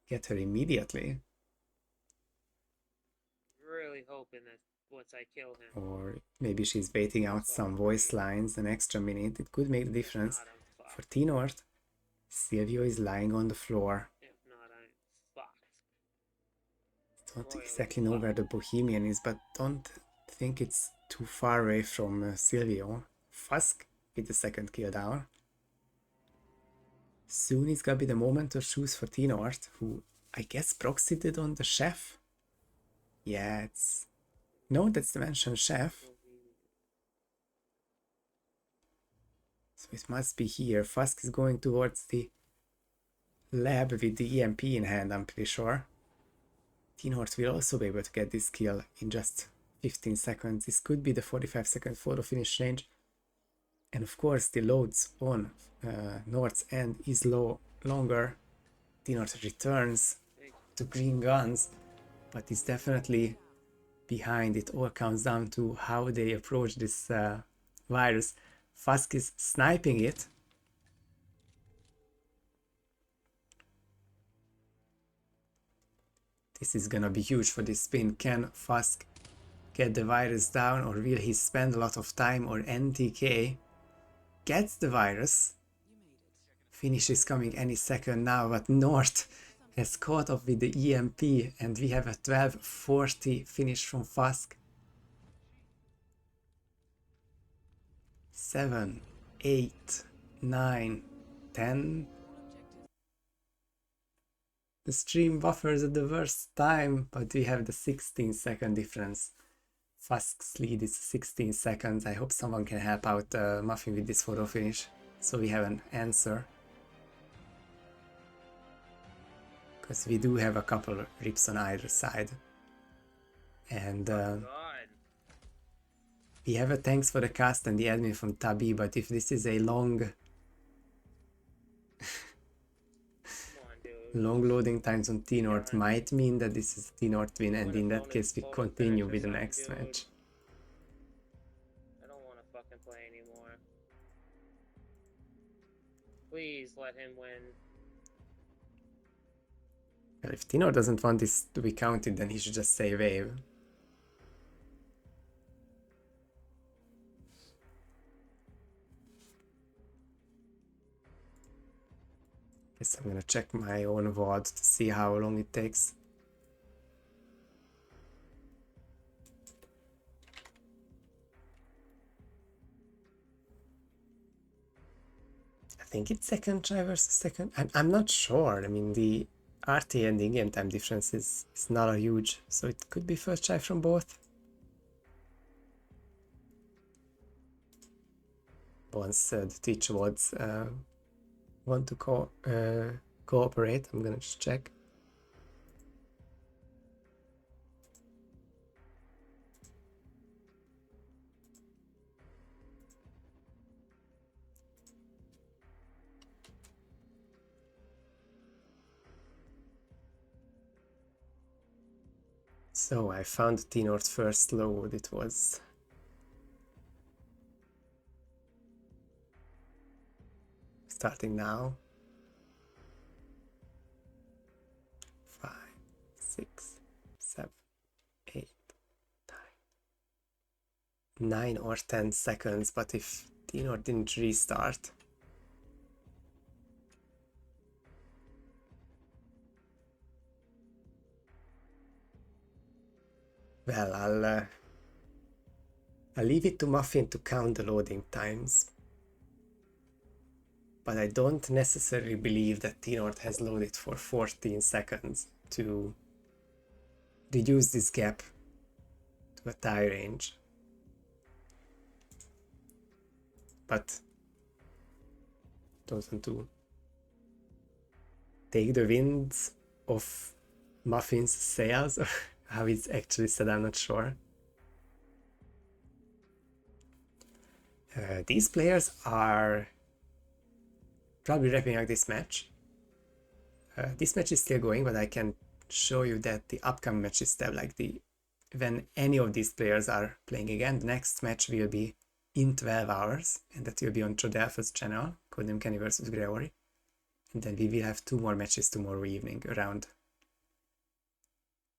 get her immediately? Really hoping that once I kill him. Or maybe she's waiting out some voice lines an extra minute. It could make the difference. For Tinor, Silvio is lying on the floor. If not, I'm fucked. Don't exactly know where the Bohemian is, but don't think it's too far away from Silvio. Fuzk with the second kill down. Soon it's gonna be the moment to choose for Tinor, who I guess proxied it on the chef. Yeah, it's... No, that's the mentioned chef. So it must be here. Fuzk is going towards the lab with the EMP in hand, I'm pretty sure. Tinor will also be able to get this kill in just 15 seconds. This could be the 45-second photo finish range. And of course the loads on North's end is longer. Tinor returns to green guns, but is definitely behind. It all comes down to how they approach this virus. Fuzk is sniping it. This is gonna be huge for this spin. Can Fuzk get the virus down, or will he spend a lot of time? Or NTK gets the virus. Finish is coming any second now, but North has caught up with the EMP, and we have a 12:40 finish from Fuzk. 7, 8, 9, 10. The stream buffers at the worst time, but we have the 16-second difference. Fuzk's lead is 16 seconds. I hope someone can help out Muffin with this photo finish, so we have an answer. Because we do have a couple rips on either side. And we have a thanks for the cast and the admin from Tabi, but if this is a long loading times on T-North, might mean that this is T-North win, and in that case we continue with the next match. I don't want to fucking play anymore. Please let him win. Well, if Tino doesn't want this to be counted, then he should just say wave. Guess I'm gonna check my own VOD to see how long it takes. I think it's second try versus second. I'm not sure. I mean, the RT and the in-game time difference is not a huge, so it could be first try from both. Once the Twitch VODs want to cooperate, I'm gonna just check. So I found T-North first load. It was starting now. 5, 6, 7, 8, 9 or 10 seconds, but if T-North didn't restart, well, I'll leave it to Muffin to count the loading times. But I don't necessarily believe that T-North has loaded for 14 seconds to reduce this gap to a tie range. But don't want to take the winds of Muffin's sails, or how it's actually said, I'm not sure. These players are probably wrapping up this match. This match is still going, but I can show you that the upcoming matches tab, like when any of these players are playing again, the next match will be in 12 hours, and that will be on Trodelfa's channel, Codename Kenny vs Gregory. And then we will have 2 more matches tomorrow evening around,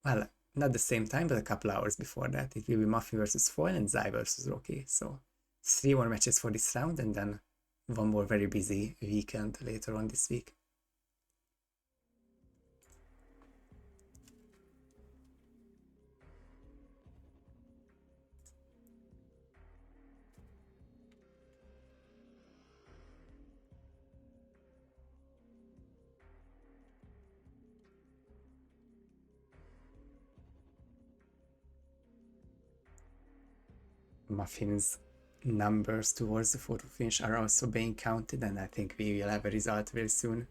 well, not the same time, but a couple hours before that. It will be Muffin vs Foil and Zai vs Rocky. So 3 more matches for this round, and then 1 more very busy weekend later on this week. Muffin's numbers towards the photo finish are also being counted, and I think we will have a result very soon.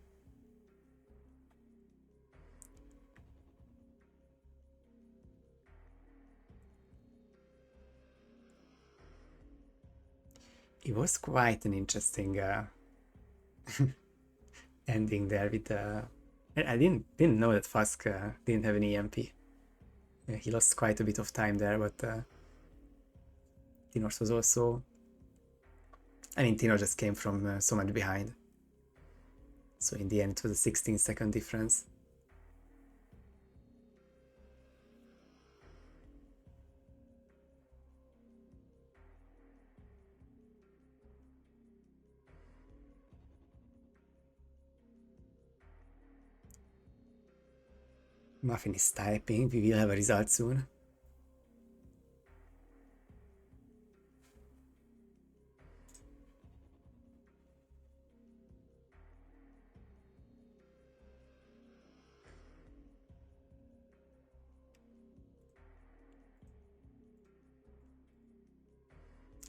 It was quite an interesting ending there with I didn't know that Fuzk didn't have an EMP. He lost quite a bit of time there, but T-North was also, I mean, T-North just came from so much behind. So in the end, it was a 16-second difference. Muffin is typing. We will have a result soon.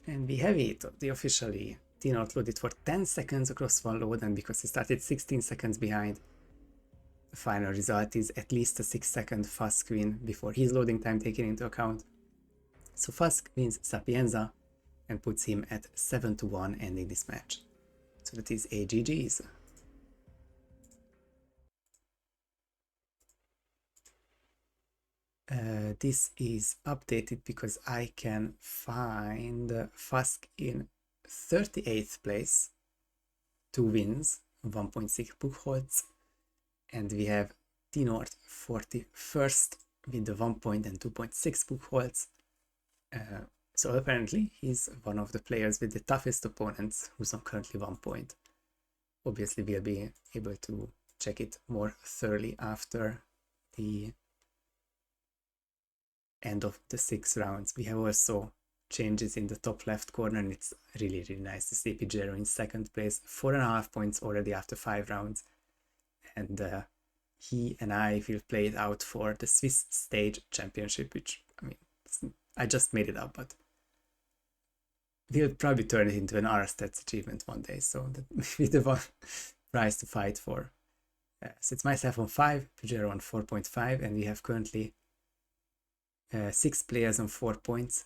And we have it, the officially. T-North loaded for 10 seconds across one load, and because he started 16 seconds behind, the final result is at least a 6-second Fuzk win before his loading time taken into account. So Fuzk wins Sapienza and puts him at 7-1, ending this match. So that is a GG's. This is updated because I can find Fuzk in 38th place, 2 wins, 1.6 Buchholz, and we have T-North 41st with the 1 point and 2.6 Buchholz. So apparently he's one of the players with the toughest opponents who's on currently 1 point. obviously we'll be able to check it more thoroughly after the end of the 6 rounds. We have also changes in the top left corner, and it's really nice to see Pijero in second place, 4.5 points already after 5 rounds, and he and I will play it out for the Swiss Stage Championship, which, I mean, I just made it up, but we'll probably turn it into an R-Stats achievement one day, so that maybe the one prize to fight for. So it's myself on 5, Pijero on 4.5, and we have currently 6 players on 4 points.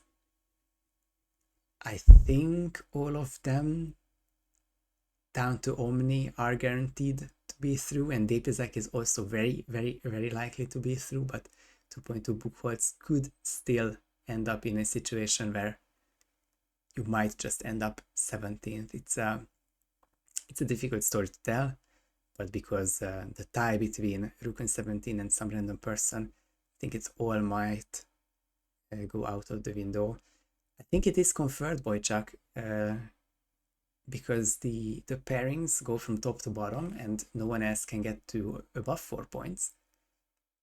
I think all of them down to Omni are guaranteed to be through, and Depizak is also very likely to be through, but 2.2 Buchholz could still end up in a situation where you might just end up 17th. It's a difficult story to tell, but because the tie between Rukun 17 and some random person, I think it's all might go out of the window. I think it is conferred, Boychuk, because the pairings go from top to bottom and no one else can get to above 4 points.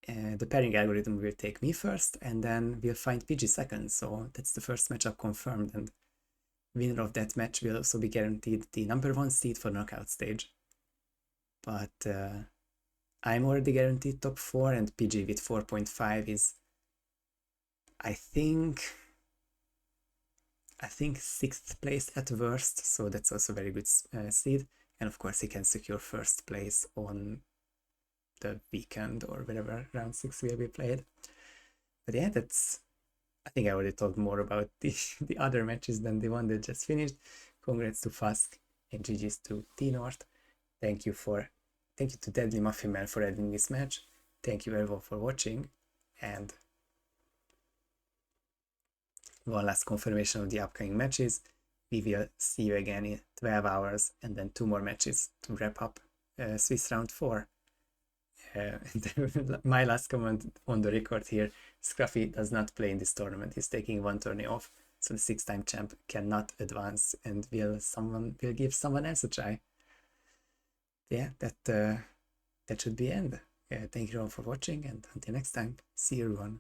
The pairing algorithm will take me first, and then we'll find PG second, so that's the first matchup confirmed, and winner of that match will also be guaranteed the number 1 seed for knockout stage. But I'm already guaranteed top 4, and PG with 4.5 is, I think 6th place at worst, so that's also a very good seed, and of course he can secure first place on the weekend or whenever round 6 will be played. But yeah, I think I already talked more about the other matches than the one that just finished. Congrats to Fuzk and GG's to T-North. Thank you to Deadly Muffin Man for adding this match. Thank you everyone for watching, and one last confirmation of the upcoming matches. We will see you again in 12 hours, and then 2 more matches to wrap up Swiss round 4. My last comment on the record here: Scruffy does not play in this tournament. He's taking 1 tourney off, so the 6-time champ cannot advance, and will give someone else a try. Yeah, that should be end. Thank you all for watching, and until next time, see you everyone.